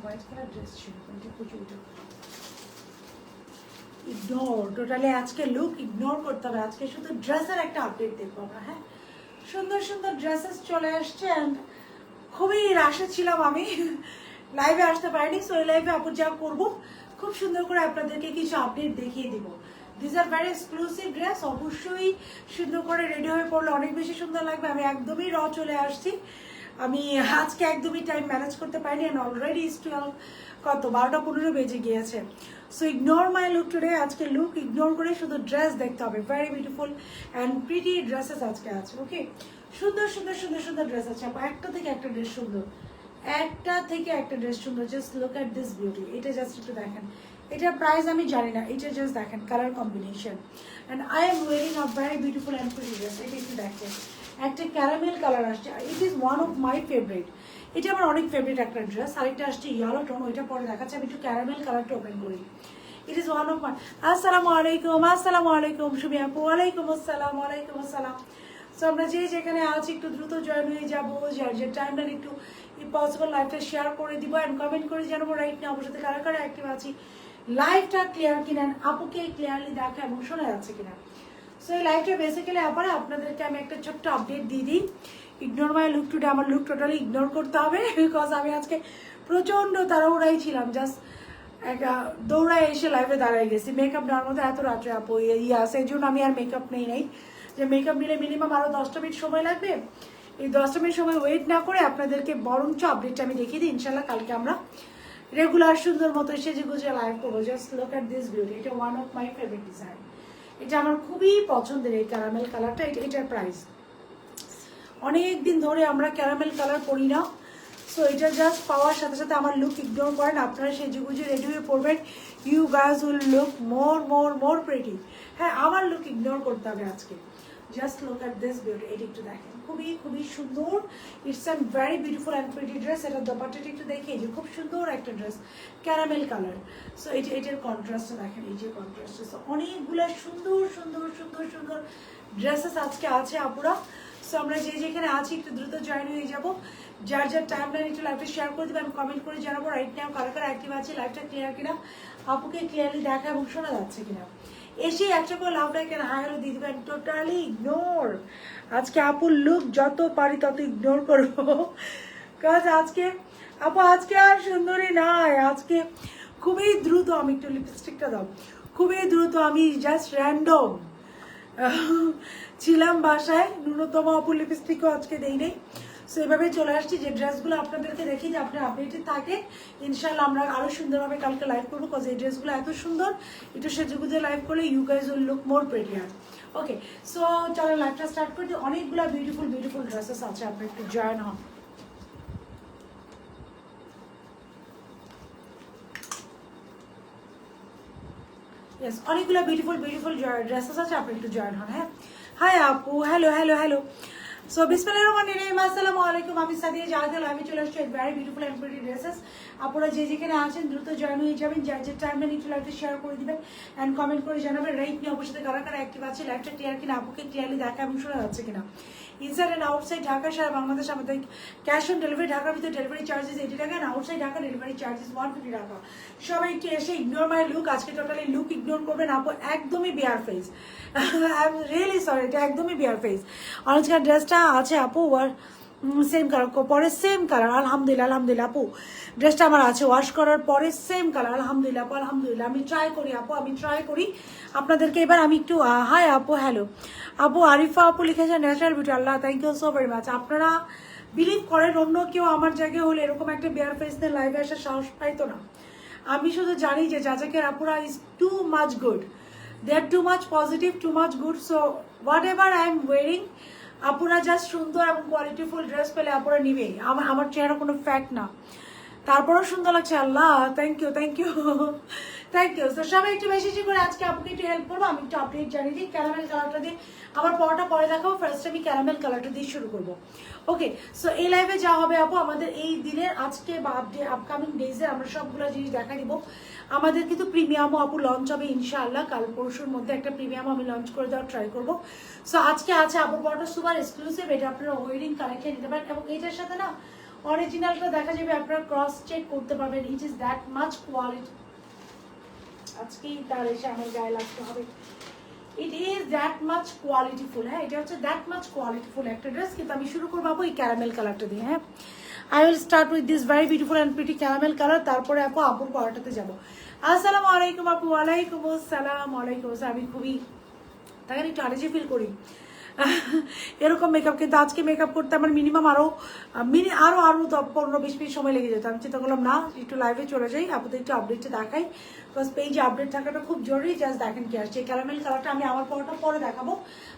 White colour dress ছিল, এটা প্রচুর ইগনোর, টোটালি আজকে লুক ইগনোর করতে হবে। আজকে শুধু ড্রেসের একটা আপডেট দেখবো আমরা। হ্যাঁ, সুন্দর সুন্দর ড্রেসেস চলে আসছে অ্যান্ড খুবই রাশে ছিলাম আমি, লাইভে আসতে পারিনি। সো এই লাইভে আপু যা করবো খুব সুন্দর করে আপনাদেরকে কিছু আপডেট দেখিয়ে দিব। This are very exclusive dress, অবশ্যই সুন্দর করে রেডি হয়ে পড়লে অনেক বেশি সুন্দর লাগবে। আমি একদমই চলে আসছি, আমি আজকে একদমই টাইম ম্যানেজ করতে পারিনি অ্যান্ড অলরেডি 12:15 বেজে গিয়েছে। So ignore my look today, আজকে লুক ইগনোর করে শুধু ড্রেস দেখতে হবে। Very beautiful and pretty dresses আজকে আছে। ওকে, সুন্দর সুন্দর সুন্দর সুন্দর ড্রেস আছে। একটা থেকে একটা ড্রেস সুন্দর, একটা থেকে একটা ড্রেস সুন্দর। Just look at this beauty. এটা জাস্ট একটু দেখেন, এটার প্রাইস আমি জানি না, এটা জাস্ট দেখেন colour combination. And I am wiring a very beautiful and pretty dress. এটা একটু দেখেন, একটা ক্যারামেল কালার আসছে, it is one of my favourite. এটা আমার অনেক ফেভারিট একটা ড্রেস। আরেকটা আসছে ইয়েলো টোন, ওইটা পরে দেখাচ্ছে। আমি একটু ক্যারামেল কালারটা ওপেন করি। ইট ইজ ওয়ান অফ মাই। আসসালামু আলাইকুম, আসসালামু আলাইকুম সুমি আপু। ওয়ালাইকুম আসসালাম, ওয়ালাইকুম আসসালাম। সো আমরা যে যেখানে আছি একটু দ্রুত জয়েন হয়ে যাবো, যার যে টাইমটা একটু পসিবল লাইভটা শেয়ার করে দিব অ্যান্ড কমেন্ট করে জানাবো রাইট না আমার সাথে কারা কারা অ্যাক্টিভ আছি, লাইভটা ক্লিয়ার কিনা, আপুকে ক্লিয়ারলি দেখা এবং শোনা যাচ্ছে কিনা। সো এই লাইভটা বেসিক্যালি আবার আপনাদেরকে আমি একটা ছোট্ট আপডেট দিয়ে দিই। ইগনোর মাই লুক টুডে, আমার লুক টোটালি ইগনোর করতে হবে বিকজ আমি আজকে প্রচণ্ড তাড়াহুড়াই ছিলাম। জাস্ট একটা দৌড়ায় এসে লাইভে দাঁড়ায় গেছি। মেকআপ নেওয়ার মধ্যে এত রাত্রে আপু সেই জন্য আমি আর মেকআপ নেই, যে মেকআপ নিলে মিনিমাম আরও 10টা মিনিট সময় লাগবে। এই 10টা মিনিট সময় ওয়েট না করে আপনাদেরকে বরঞ্চ আপডেটটা আমি দেখিয়ে দিই। ইনশাল্লাহ কালকে আমরা রেগুলার সুন্দর মতো সেজে গুজে লাইভ করবো। Just look at this beauty, এটা one of my favourite design. এটা আমার খুবই পছন্দের এই ক্যারামেল কালারটা। এটার প্রাইস, অনেক দিন ধরে আমরা ক্যারামেল কালার পরি না। সো এটা জাস্ট পাওয়ার সাথে সাথে আমার লুক ইগনোর করেন, আপনারা সেজে গুজে রেডি হয়ে পড়বেন। You guys will look more more more pretty. হ্যাঁ, আমার লুক ইগনোর করতে হবে আজকে। Just look at this beauty, এটা একটু দেখেন, খুবই খুবই সুন্দর। It's an very beautiful and pretty dress. এটা দোপাট্টাটা একটু দেখে, যে খুব সুন্দর একটা ড্রেস, ক্যারামেল কালার। সো এটার কন্ট্রাস্টটা দেখেন, এই যে কন্ট্রাস্ট। সো অনেকগুলো সুন্দর সুন্দর সুন্দর সুন্দর ড্রেসেস আজকে আছে আপুরা। সো আমরা যে যেখানে আছি একটু দ্রুত জয়েন হয়ে যাবো, যার যার টাইম লাইন একটু লাইভটা শেয়ার করে দেবেন, কমেন্ট করে জানাবো রাইট নাও কারা কারা অ্যাক্টিভ আছে, লাইভটা ক্লিয়ার কিনা, আপুকে ক্লিয়ারলি দেখা এবং শোনা যাচ্ছে কিনা। এসে একটা করে লাভ লাইক হাই হ্যালো দিয়ে দেবেন। টোটালি ইগনোর, আজকে আপুর লুক যত পারি তত ইগনোর করবো। কাজ আজকে আপু আজকে আর সুন্দরী নাই, আজকে খুবই দ্রুত। আমি একটু লিপস্টিকটা দাও, খুবই দ্রুত আমি জাস্ট র্যান্ডম ছিলাম বাসায়, ন্যূনতম আপুর লিপস্টিকও আজকে দেই নেই। সো এভাবেই চলে আসছি যে ড্রেসগুলো আপনাদেরকে দেখি, যে আপনার আপডেটেড থাকে। ইনশাল্লাহ আমরা আরও সুন্দরভাবে কালকে লাইভ করবো, কজ এই ড্রেসগুলো এত সুন্দর। একটু সেজেগুজে লাইভ করলে you guys will look more prettier. Okay, so চলো লাইভটা স্টার্ট করে দিই। অনেকগুলো বিউটিফুল বিউটিফুল ড্রেসেস আছে, আপনি একটু জয়েন হন। ইয়েস, অনেকগুলো বিউটিফুল বিউটিফুল ড্রেসেস আছে, আপনি একটু জয়েন হন। হ্যাঁ, হাই আপু, হ্যালো হ্যালো হ্যালো। সো বিসমিল্লাহির রহমানির রহিম, আসসালামু আলাইকুম। আমি সাদিয়া জাহাদ, আমি চলে আসছি very beautiful and pretty dresses. আপনারা যে যেখানে আছেন দ্রুত জয়েন হয়ে যাবেন, যার যে টাইমে একটু লাইভটা শেয়ার করে দিবেন অ্যান্ড কমেন্ট করে জানাবেন রাইট নিয়ে অবশ্যই কারা কারা অ্যাক্টিভ আছে, লাইভটা ক্লিয়ার কিনা, আপুকে ক্লিয়ারলি দেখা এবং শোনা যাচ্ছে কিনা। ইনসাইড অ্যান্ড আউটসাইড ঢাকা সারা বাংলাদেশ আমাদের ক্যাশ অন ডেলিভারি। ঢাকার ভিতরে ডেলিভারি চার্জেস 80 টাকা and outside Dhaka delivery charges 150 টাকা। সবাই একটু এসে ইগনোর মাই লুক, আজকে টোটালি লুক ইগনোর করবেন। আপু একদমই bare face, I am really sorry, এটা একদমই বিয়ার ফেস। অনেকটা ড্রেসটা আছে আপু আর সেম কালার, পরে সেম কালার। আলহামদুলিল্লাহ আলহামদুলিল্লাহ আপু, ড্রেসটা আমার আছে ওয়াশ করার পরে সেম কালার। আলহামদুলিল্লাহ আপু, আলহামদুলিল্লাহ। আমি ট্রাই করি আপু, আমি ট্রাই করি আপনাদেরকে। এবার আমি একটু হাই আপু, হ্যালো আপু। আরিফা আপু লিখেছে ন্যাচারাল বিউটি, আল্লাহ thank you so very much. আপনারা বিলিভ করেন অন্য কেউ আমার জায়গায় হলে এরকম একটা বিয়ার ফেস নিয়ে লাইভে আসার সাহস পাইতো না। আমি শুধু জানি যে যাচাকের আপুরা is too much good, they are too much positive, too much good. So what I am wearing, আপুরা জাস্ট সুন্দর এবং কোয়ালিটিফুল ড্রেস পেলে আপুরা নিবেই। আমার চেহারা কোনো ফ্যাক্ট না, তারপরেও সুন্দর লাগছে। আল্লাহ thank you thank you thank you. তো সবাই একটু বেশি বেশি করে আজকে আপুকে একটু হেল্প করবো। আমি একটু আপডেট জানিয়ে দিই, ক্যারামেল কালারটা দিয়ে আমার পরটা পরে দেখাবো। ফার্স্ট আমি ক্যারামেল কালারটা দিয়ে শুরু করবো। ওকে, সো এই লাইভে যা হবে আপু, আমাদের এই দিনের আজকে বা আপকামিং ডেজে আমরা সবগুলো জিনিস দেখা দিব। আমাদের কিন্তু প্রিমিয়ামও আপু লঞ্চ হবে ইনশাআল্লাহ, কাল পরশুর মধ্যে একটা প্রিমিয়াম আমি লঞ্চ করে দেওয়ার ট্রাই করবো। সো আজকে আছে আপুর পরটা সুপার এক্সক্লুসিভ, এটা আপনারা ওয়েডিং কালেকশন নিতে পারেন। এবং এইটার সাথে না অরিজিনালটা দেখা যাবে, আপনারা ক্রস চেক করতে পারবেন। It is that much quality. আজকেই তার এসে আমার গায়ে লাগতে হবে। ইট ইজ দ্যাট মাচ কোয়ালিটিফুল। হ্যাঁ, এটা হচ্ছে দ্যাট মাচ কোয়ালিটিফুল একটা ড্রেস। কিন্তু আমি শুরু করবো আপু এই ক্যারামেল কালারটা দিয়ে। হ্যাঁ, I will start with this very beautiful and pretty caramel colour. তারপরে আপু আপুর পরাটাতে যাবো। আসসালামু আলাইকুম আপু। ওয়ালাইকুম আসসালাম। ওয়ালাইকুম আসসালাম। আমি খুবই তাকে একটু আরেজি ফিল করি এরকম মেকআপ, কিন্তু আজকে মেকআপ করতে আমার মিনিমাম আরো 15-20 মিনিট সময় লেগে যেত। আমি চিন্তা করলাম না, একটু লাইভে চলে যাই, আপনাদের একটু আপডেটটা দেখাই। বিকজ পেজে আপডেট থাকাটা খুব জরুরি। জাস্ট দেখেন কি আসছে। এই ক্যারামেল কালারটা আমি আমার পরটা পরে দেখাবো।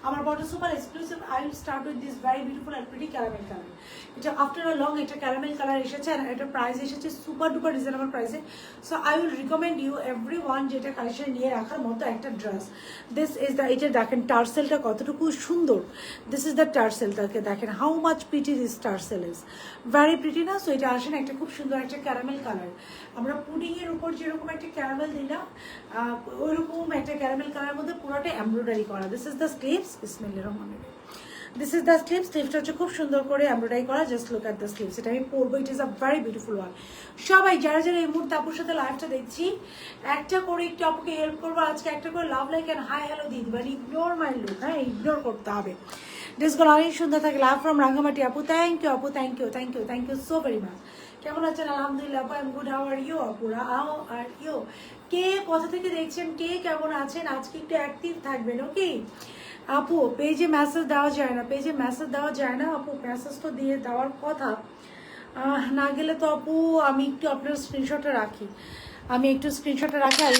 আমার পরটা super exclusive. I will start with this very beautiful and pretty caramel colour. এটা আফটার আ লং একটা ক্যারামেল কালার এসেছে, আর এটা প্রাইস এসেছে সুপার ডুপার রিজনেবল প্রাইসে। So I will recommend you every one যেটা কালেকশন নিয়ে রাখার মতো একটা ড্রেস। দিস ইজ দ্য, এটা দেখেন টার্সেলটা কতটুকু সুন্দর। দিস ইজ দ্য টার্সেলটাকে দেখেন, how much pretty this tassel is, very pretty না? সো এটা আসেন একটা খুব সুন্দর একটা ক্যারামেল কালার। আমরা পুডিং এর উপর যেরকম একটা ক্যারামেল দিই না, ওইরকম একটা ক্যারামেল কালারের মধ্যে পুরোটা এমব্রয়ডারি করা। This is the sleeves. বিসমিল্লাহির রহমানির রহিম। This is the sleeves. স্লিভসটা হচ্ছে খুব সুন্দর করে এমব্রয়ডারি করা। Just look at the sleeves. এটা আমি পরবো। It is a very beautiful one. সবাই যারা যারা এই মুহূর্তে আপুর সাথে লাইভটা দেখছি, একটা করে একটু আপুকে হেল্প করবো। আজকে একটা করে love like and high hello দিয়ে দিবেন। Ignore my look. হ্যাঁ, ইগনোর করতে হবে। ড্রেসগুলো অনেক সুন্দর থাকে। লাভ ফ্রম রাঙ্গামাটি আপু। থ্যাংক ইউ আপু, thank you, thank you, thank you so very much. কেমন আছেন? আলহামদুলিল্লাহ আপু, I am good. How are you আপুরা? How are you? কে কোথা থেকে দেখছেন, কে কেমন আছেন? আজকে একটু অ্যাক্টিভ থাকবেন, ওকে আপু? পেজে মেসেজ দেওয়া যায় না, পেজে মেসেজ দেওয়া যায় না আপু। মেসেজ তো দিয়ে দেওয়ার কথা, না গেলে তো আপু আমি একটু আপনার স্ক্রিনশটটা রাখি। আমি একটু স্ক্রিনশটটা রাখি। I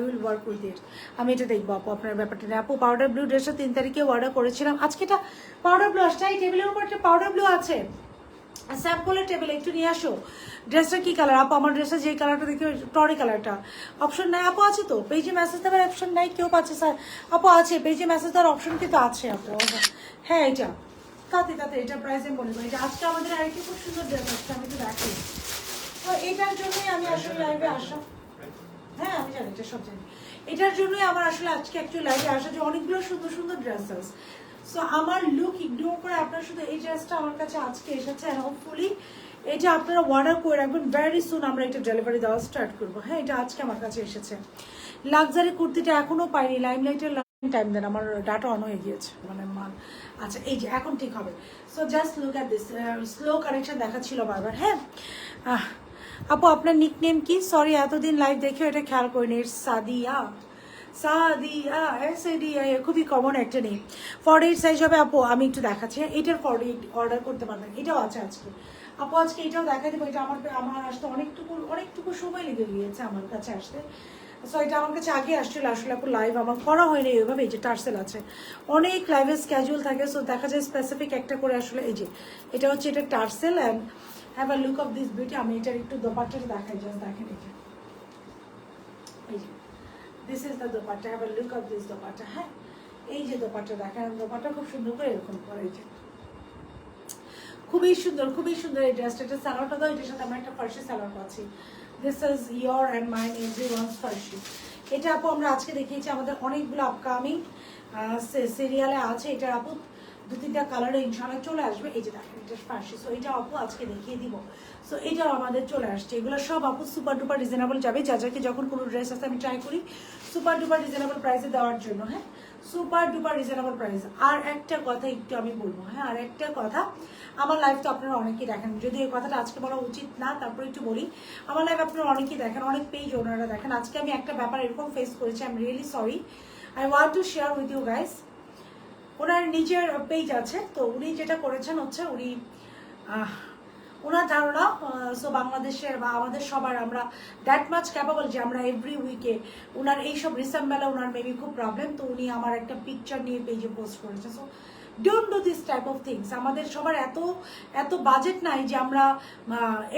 will work with it. আমি এটা দেখবো আপু আপনার ব্যাপারটা নিয়ে। আপু পাউডার ব্লু ড্রেসটা 3 তারিখে অর্ডার করেছিলাম। আজকে এটা পাউডার ব্লু আসছে। এই টেবিলের উপর একটা পাউডার ব্লু আছে, স্যাম্পলের টেবিলে একটু নিয়ে আসো। ড্রেসটা কি কালার আপু? আমার ড্রেসটা যে কালারটা দেখি টরি কালারটা। অপশন নাই আপু? আছে তো পেজে মেসেজ দেওয়ার অপশন নাই? কেউ পাচ্ছে স্যার? আপু আছে, পেজে মেসেজ দেওয়ার অপশন কিন্তু আছে আপু। হ্যাঁ, এটা তাতে এটা প্রাইস আমি বলে দেবো। এটা আজকে আমাদের আরেকটি খুব সুন্দর ড্রেস আসছে, আমি তো দেখি। তো এটার জন্যই আমি আসলে লাইভে আসা। হ্যাঁ, আমি জানি, এটা সব জানি। এটার জন্যই আমার আসলে আজকে অ্যাকচুয়ালি লাইভে আসা, যে অনেকগুলো সুন্দর সুন্দর ড্রেসেস। সো আমার লুক ইগনোর করে আপনারা শুধু এই ড্রেসটা আমার কাছে আজকে এসেছে, অ্যান্ড হোপফুলি এটা আপনারা অর্ডার করে রাখবেন। ভেরি সুন আমরা এটা ডেলিভারি দেওয়া স্টার্ট করবো। হ্যাঁ, এটা আজকে আমার কাছে এসেছে। লাক্সারি কুর্তিটা এখনো পাইনি। লাইমলাইটের টাইম দেন, আমার ডাটা অন হয়ে গিয়েছে, মানে মান। আচ্ছা, এই যে এখন ঠিক হবে। So just look at this. Slow connection দেখাচ্ছিল বারবার। হ্যাঁ আপু, আপনার নিক নেম কি? সরি, এতদিন লাইভ দেখেও এটা খেয়াল করিনি। ইটস সাদিয়া। সাদিয়া, এসএডিয়া, খুবই কমন একটা নেই। 48 সাইজ হবে আপু। আমি একটু দেখাচ্ছি। এটার 48 অর্ডার করতে পারবেন। এটাও আছে আজকে আপু। আজকে এটাও দেখা দেবো। এটা আমার আসতে অনেকটুকু সময় লেগে গিয়েছে আমার কাছে আসতে। সো এটা আমার কাছে আগে আসছিল। আসলে আপু লাইভ আমার করা হয়নি ওইভাবে। এই যে টার্সেল আছে, অনেক লাইভের স্ক্যাজুয়াল থাকে। সো দেখা যায় স্পেসিফিক একটা করে আসলে। এই যে এটা হচ্ছে, এটা tassel. And have a look of this beauty. আমি এটার একটু দোপাট্টাটা দেখাই। জাস্ট দেখেন এই যে, এই যে this is the dupatta. Have a look of this dupatta. হ্যাঁ, এই যে দোপাট্টা দেখেন। দোপাট্টা খুব সুন্দর করে এরকম করে। এই যে খুবই সুন্দর, খুবই সুন্দর এই ড্রেসটা। এটা স্যালোয়ারটা দাও, এটার সাথে আমরা একটা ফার্সি স্যালোয়ার পাচ্ছি। This is your and mine, everyone's ফার্সি। এটা আপু আমরা আজকে দেখিয়েছি। আমাদের অনেকগুলো আপকামিং সিরিয়ালে আছে। এটার আপু 2-3টা কালারে ইনশাআল্লাহ চলে আসবে। এই যে দেখেন, এটা ফার্সি। সো এটা আপু আজকে দেখিয়ে দিব। সো এটাও আমাদের চলে আসছে। এগুলো সব আপু সুপার ডুপার রিজনেবল যাবে। যাকে যখন কোনো ড্রেস আছে আমি ট্রাই করি সুপার ডুপার রিজনেবল প্রাইসে দেওয়ার জন্য। হ্যাঁ, সুপার ডুপার রিজনেবল প্রাইস। আর একটা কথা একটু আমি বলবো। হ্যাঁ, আর একটা কথা, আমার লাইভ তো আপনারা অনেকেই দেখেন। যদি এই কথাটা আজকে বলা উচিত না, তারপরে একটু বলি। আমার লাইভ আপনারা অনেকেই দেখেন, অনেক পেজ ওনারা দেখেন। আজকে আমি একটা ব্যাপার এরকম ফেস করেছি। I am really sorry. I want to share with you guys. ওনার নিজের পেজ আছে। তো উনি যেটা করেছেন হচ্ছে, উনি ওনার ধারণা সো বাংলাদেশের বা আমাদের সবার, আমরা দ্যাট মাচ ক্যাপাবল যে আমরা এভরি উইকে ওনার এইসব রিসেম্বেলে ওনার মেবি খুব প্রবলেম। তো উনি আমার একটা পিকচার নিয়ে পেজে পোস্ট করেছে। So don't do this type of things. আমাদের সবার এত বাজেট নাই যে আমরা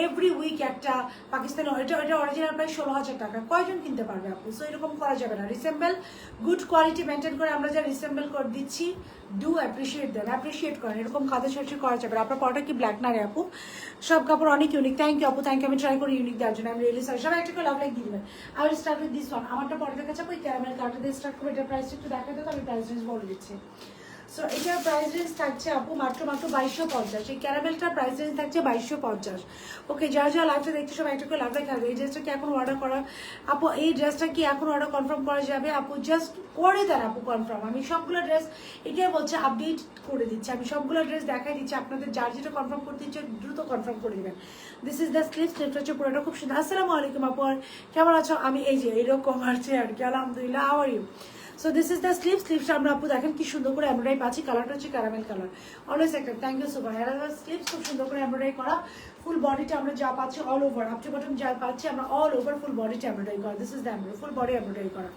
এভরি উইক একটা পাকিস্তানি, এটা অরিজিনাল প্রায় 16,000 টাকা, কয়জন কিনতে পারবে আপু? সো এরকম করা যাবে না। রিসেম্বল গুড কোয়ালিটি মেনটেন করে আমরা যা রিসেম্বল করে দিচ্ছি, ডু অ্যাপ্রিসিয়েট দেন, অ্যাপ্রিসিয়েট করেন। এরকম কাঁধে সরষে করা যাবে না। আপনার পরটা কি ব্ল্যাক না রে আপু? সব কাপড় অনেক ইউনিক। থ্যাংক ইউ আপু, থ্যাংক ইউ। আমি ট্রাই করি ইউনিক দেওয়ার জন্য। আমি রিয়েলি সরি। সবাই একটা করে লাভ লাইক দিয়ে দেবেন। I will start with this one. আমারটা পরে দেখাচ্ছে আপু। ক্যারামেল কালারটা দিয়ে স্টার্ট করবো। এটা প্রাইসটা একটু দেখা দেবো। আমি প্রাইস রেঞ্জ বলে দিচ্ছি। সো এটার প্রাইস রেঞ্জ থাকছে আপু মাত্র 2250। এই ক্যারামেলটার প্রাইস রেঞ্জ থাকছে 2250। ওকে, যারা যারা লাইভটা দেখতে সবাই একটু করে লাভ রেখে এই ড্রেসটা কি এখন অর্ডার করা আপু? এই ড্রেসটা কি এখন অর্ডার কনফার্ম করা যাবে আপু? জাস্ট করে দেন আপু কনফার্ম। আমি সবগুলো ড্রেস এটাই বলছে আপডেট করে দিচ্ছি, আমি সবগুলো ড্রেস দেখাই দিচ্ছি আপনাদের। যার যেটা কনফার্ম করতে ইচ্ছে দ্রুত কনফার্ম করে দেবেন। দিস ইজ দ্য স্লিপটা হচ্ছে পুরোটা খুব সুন্দর। আসসালামু আলাইকুম আপু, কেমন আছো? আমি এই যে এরকম আছে আর কি, আলহামদুলিল্লাহ। How are you? So this is the স্লিপসটা আমরা আপু দেখেন কি সুন্দর করে এমব্রয়ডারি পাচ্ছি। কালারটা হচ্ছে ক্যারামেল কালার, অলওয়েজ একটা। Thank you so much. স্লিপস খুব সুন্দর করে এমব্রয়ডারি করা। ফুল বডিটা আমরা যা পাচ্ছি all over up to bottom যা পাচ্ছি আমরা অল ওভার ফুল বডিটা এমব্রয়ডারি করা। This is the embroidery, full body embroidery করা।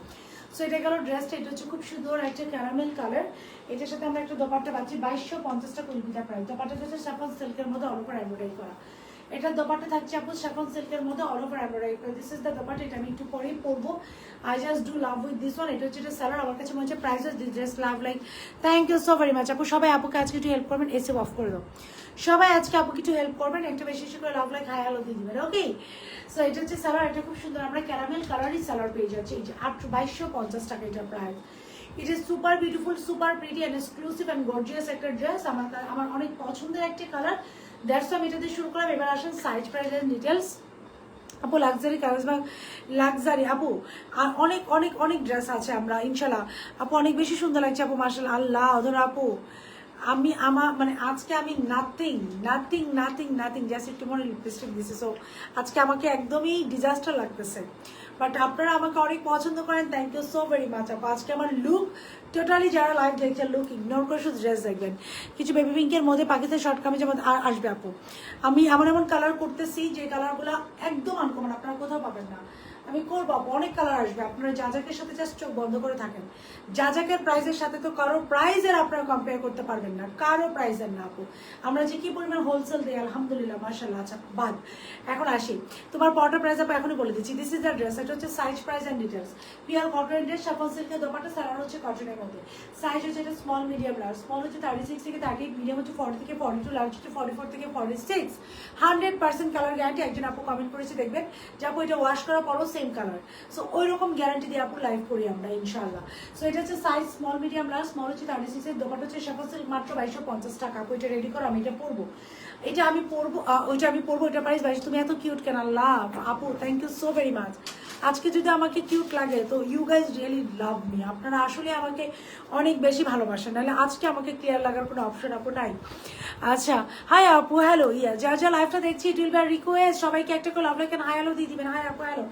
সো এটা গেল ড্রেসটা। এটা হচ্ছে খুব সুন্দর একটা ক্যারামেল কালার। এটার সাথে আমরা একটা দোপাট্টা পাচ্ছি 2250 টাকা কুড়িটা প্রাইস। দোপাট্টাটা হচ্ছে সাফন সিল্কের মধ্যে অল ওভার এমব্রয়ডারি করা। এটার দোপাট্টা থাকছে আপু সাফন সিল্কের মধ্যে অল ওভার এমব্রয়ডারি করা। This is the dupatta. এটা আমি একটু পরেই পরবো। I just do love with this one. এটা হচ্ছে এটা স্যালার। আমার কাছে মনে হচ্ছে prices this dress love like. Thank you so very much আপু। সবাই আপুকে আজকে একটু হেল্প করবেন, এসে অফ করে দাও। সবাই আজকে আপুকে একটু হেল্প করবেন, একটা বেশি বেশি করে লাভ লাইক হাই হ্যালো দিয়ে দিবেন। ওকে, সো এটা হচ্ছে স্যালার। এটা খুব সুন্দর, আমরা ক্যারামেল কালারই স্যালার পেয়ে যাচ্ছি। এই যে 2250 টাকা এটা price. It is super beautiful, super pretty and exclusive and gorgeous একটা ড্রেস। আমার অনেক পছন্দের একটা কালার। দ্যাটস আমি এটা দিয়ে শুরু করলাম। এবার আসেন সাইজ, প্রাইস এন্ড ডিটেলস। আপু লাক্সারি কালার্স বা লাক্সারি আপু অনেক অনেক অনেক ড্রেস আছে আমরা ইনশাল্লাহ। আপু অনেক বেশি সুন্দর লাগছে আপু, মাশাআল্লাহ। আল্লাহ ধরো আপু, আমি মানে আজকে আমি nothing nothing nothing nothing just একটু মনে লিপস্টিক দিছি। সো আজকে আমাকে একদমই ডিজাস্টার লাগতেছে, বাট আপনারা আমাকে অনেক পছন্দ করেন। Thank you so very much আপু। আজকে আমার লুক টোটালি, যারা লাইভ দেখছেন লুক ইগনোর করে শুধু ড্রেস দেখবেন। কিছু বেবি পিঙ্কের মধ্যে পাকিস্তানি শর্ট কামিজের মধ্যে আসবে আপু। আমি এমন এমন কালার করতেছি যে কালারগুলো একদম আনকমন, আপনারা কোথাও পাবেন না। আমি করবো আপু, অনেক কালার আসবে। আপনারা যাজাকের সাথে জাস্ট চোখ বন্ধ করে থাকেন। যাজাকের প্রাইসের সাথে তো কারো প্রাইসের আপনারা কম্পেয়ার করতে পারবেন না, কারো প্রাইসের না আপু। আমরা যে কি পরিমাণ হোলসেল দিই আলহামদুলিল্লাহ মাশাআল্লাহ। আচ্ছা বাদ, এখন আসি তোমার পটার প্রাইস আপু এখনই বলে দিচ্ছি। This is the dress. এটা হচ্ছে size, price and details. Pure cotton dress, সাফন সিল্কের দোপাট্টা, সালোয়ার হচ্ছে কটনের মধ্যে। সাইজ হচ্ছে এটা স্মল, মিডিয়াম, লার্জ। স্মল হচ্ছে 36 থেকে 38, মিডিয়াম হচ্ছে 40 থেকে 42, লার্জ হচ্ছে 44 থেকে 46। 100% কালার গ্যারান্টি। একজন আপু কমেন্ট করেছে দেখবেন যে আপু এটা ওয়াশ করার পরও সেম কালার। সো ওই রকম গ্যারান্টি দিয়ে আপু লাইভ করি আমরা ইনশাআল্লাহ। সো এটা হচ্ছে size small, medium, large. Small হচ্ছে 36 এর, দোপাট্টা হচ্ছে সাফন সিল্ক মাত্র 2250 টাকা। আপু এটা রেডি করো, আমি এটা পরবো। এটা আমি পরবো, ওইটা আমি পরবো। এটা প্রাইস 22। তুমি এত কিউট কেন? আল্লাহ আপু thank you so very much. আজকে যদি আমাকে কিউট লাগে তো you guys really love me. আপনারা আসলে আমাকে অনেক বেশি ভালোবাসেন, নাহলে আজকে আমাকে ক্লিয়ার লাগার কোনো অপশন আপু নাই। আচ্ছা, হাই আপু, হ্যালো। যা যা লাইভটা দেখছি ইট উইল বি রিকোয়েস্ট সবাইকে একটা করে লাভ লাইক হাই হ্যালো দিয়ে দিবেন। হাই আপু, হ্যালো।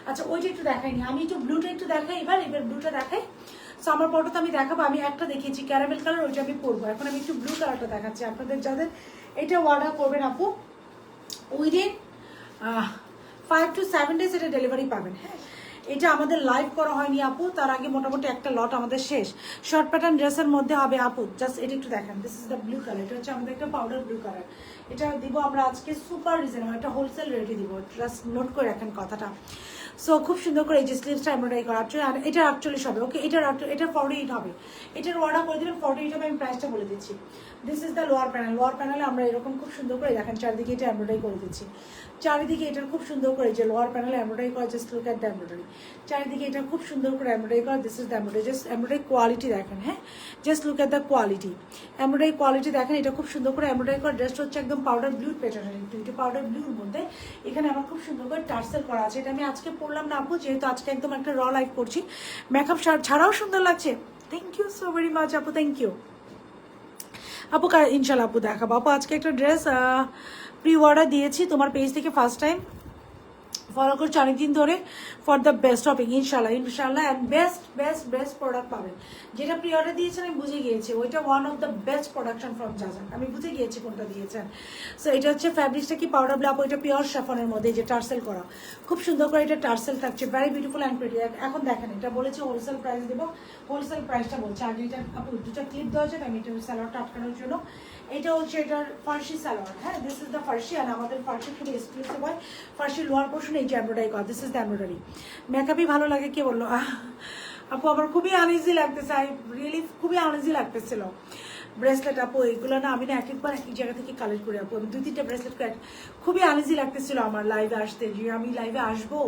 আচ্ছা ওইটা একটু দেখাইনি আমি, একটু ব্লুটা একটু দেখাই। এবার ব্লুটা দেখাই। সো আমার ফটো তো আমি দেখাবো। আমি একটা দেখিয়েছি ক্যারামেল কালার, ওইটা আমি পরবো। এখন আমি একটু ব্লু কালারটা দেখাচ্ছি আপনাদের, যাদের এটা অর্ডার করবেন আপু উইদিন 5 to 7 days এটা ডেলিভারি পাবেন। হ্যাঁ, এটা আমাদের লাইভ করা হয়নি আপু, তার আগে মোটামুটি একটা লট আমাদের শেষ। শর্ট প্যাটার্ন ড্রেসের মধ্যে হবে আপু। জাস্ট এটা একটু দেখেন। This is the blue colour. এটা হচ্ছে আমাদের একটা পাউডার ব্লু কালার। এটা দিব আমরা আজকে সুপার রিজনেবল, একটা হোলসেল রেটে দিব। জাস্ট নোট করে রাখেন কথাটা। সো খুব সুন্দর করে এই যে স্লিভসটা এমব্রয়ডারি করা। আর এটা 48 হবে। ওকে, এটা 48 হবে। এটার অর্ডার করে দেবেন 48 হবে। আমি প্রাইসটা বলে দিচ্ছি। This is the lower panel. Lower প্যানেলে আমরা এরকম খুব সুন্দর করে দেখেন চারিদিকে এটা এমব্রয়ডারি করে দিচ্ছি। চারিদিকে এটার খুব সুন্দর করে যে লোয়ার প্যানেলে এমব্রয়ডারি করা। Just look at the embroidery. চারিদিকে এটা খুব সুন্দর করে এমব্রয়ডারি করা। This is the embroidery. Just embroidery quality দেখেন। হ্যাঁ, just look at the quality. Embroidery quality দেখেন। এটা খুব সুন্দর করে এমব্রয়ডারি করা। ড্রেসটা হচ্ছে একদম পাউডার ব্লু প্যাটার্নের, একটু পাউডার ব্লুর মধ্যে। এখানে আমার খুব সুন্দর করে টার্সেল করা আছে। এটা আমি আজকে পরলাম না আপু, যেহেতু আজকে একদম একটা র লাইভ করছি। মেকআপ ছাড়াও সুন্দর লাগছে। Thank you so very much আপু, থ্যাংক ইউ আপু। ইনশাল্লাহ আপু দেখাবো। আপু আজকে একটা ড্রেস প্রি অর্ডার দিয়েছি তোমার পেজ থেকে, ফার্স্ট টাইম ফলো করছি অনেকদিন ধরে। ফর দ্য বেস্ট শপিং ইনশাল্লাহ ইনশাল্লাহ, অ্যান্ড বেস্ট প্রোডাক্ট পাবেন। যেটা প্রি অর্ডার দিয়েছেন আমি বুঝে গিয়েছি, ওইটা one of the best production from যাজাক। আমি বুঝে গিয়েছি কোনটা দিয়েছেন। সো এটা হচ্ছে ফ্যাব্রিক্সটা কি পাউডার ব্লাপ, ওইটা পিওর সাফনের মধ্যে যে টার্সেল করা। খুব সুন্দর করে এটা টার্সেল থাকছে, ভেরি বিউটিফুল অ্যান্ড প্রিটি। এখন দেখেন এটা বলেছে হোলসেল প্রাইস দেবো, হোলসেল প্রাইসটা বলছে। আগে এটা আপু দুটো ক্লিপ দেওয়া যায়, আমি এটা স্যালোয়ারটা আটকানোর জন্য। এটা হচ্ছে এটার ফার্সি সালোয়ার। হ্যাঁ, দিস ইজ দ্য ফার্সি। আর আমাদের ফার্সি খুবই এক্সক্লুসিভ হয়। ফার্সি লোয়ার পোর্শন এই যে এমব্রয়ডারি করা। This is the embroidery. মেকআপই ভালো লাগে কে বললো আপু? আমার খুবই আনইজি লাগতেছে, আই রিয়েলি খুবই আনইজি লাগতেছিল। ব্রেসলেট আপু এগুলো না আমি না একবার এক জায়গা থেকে কালেক্ট করি আপু। আমি 2-3টা ব্রেসলেট খুবই আনইজি লাগতেছিল আমার লাইভে আসতে, যে আমি লাইভে আসবো।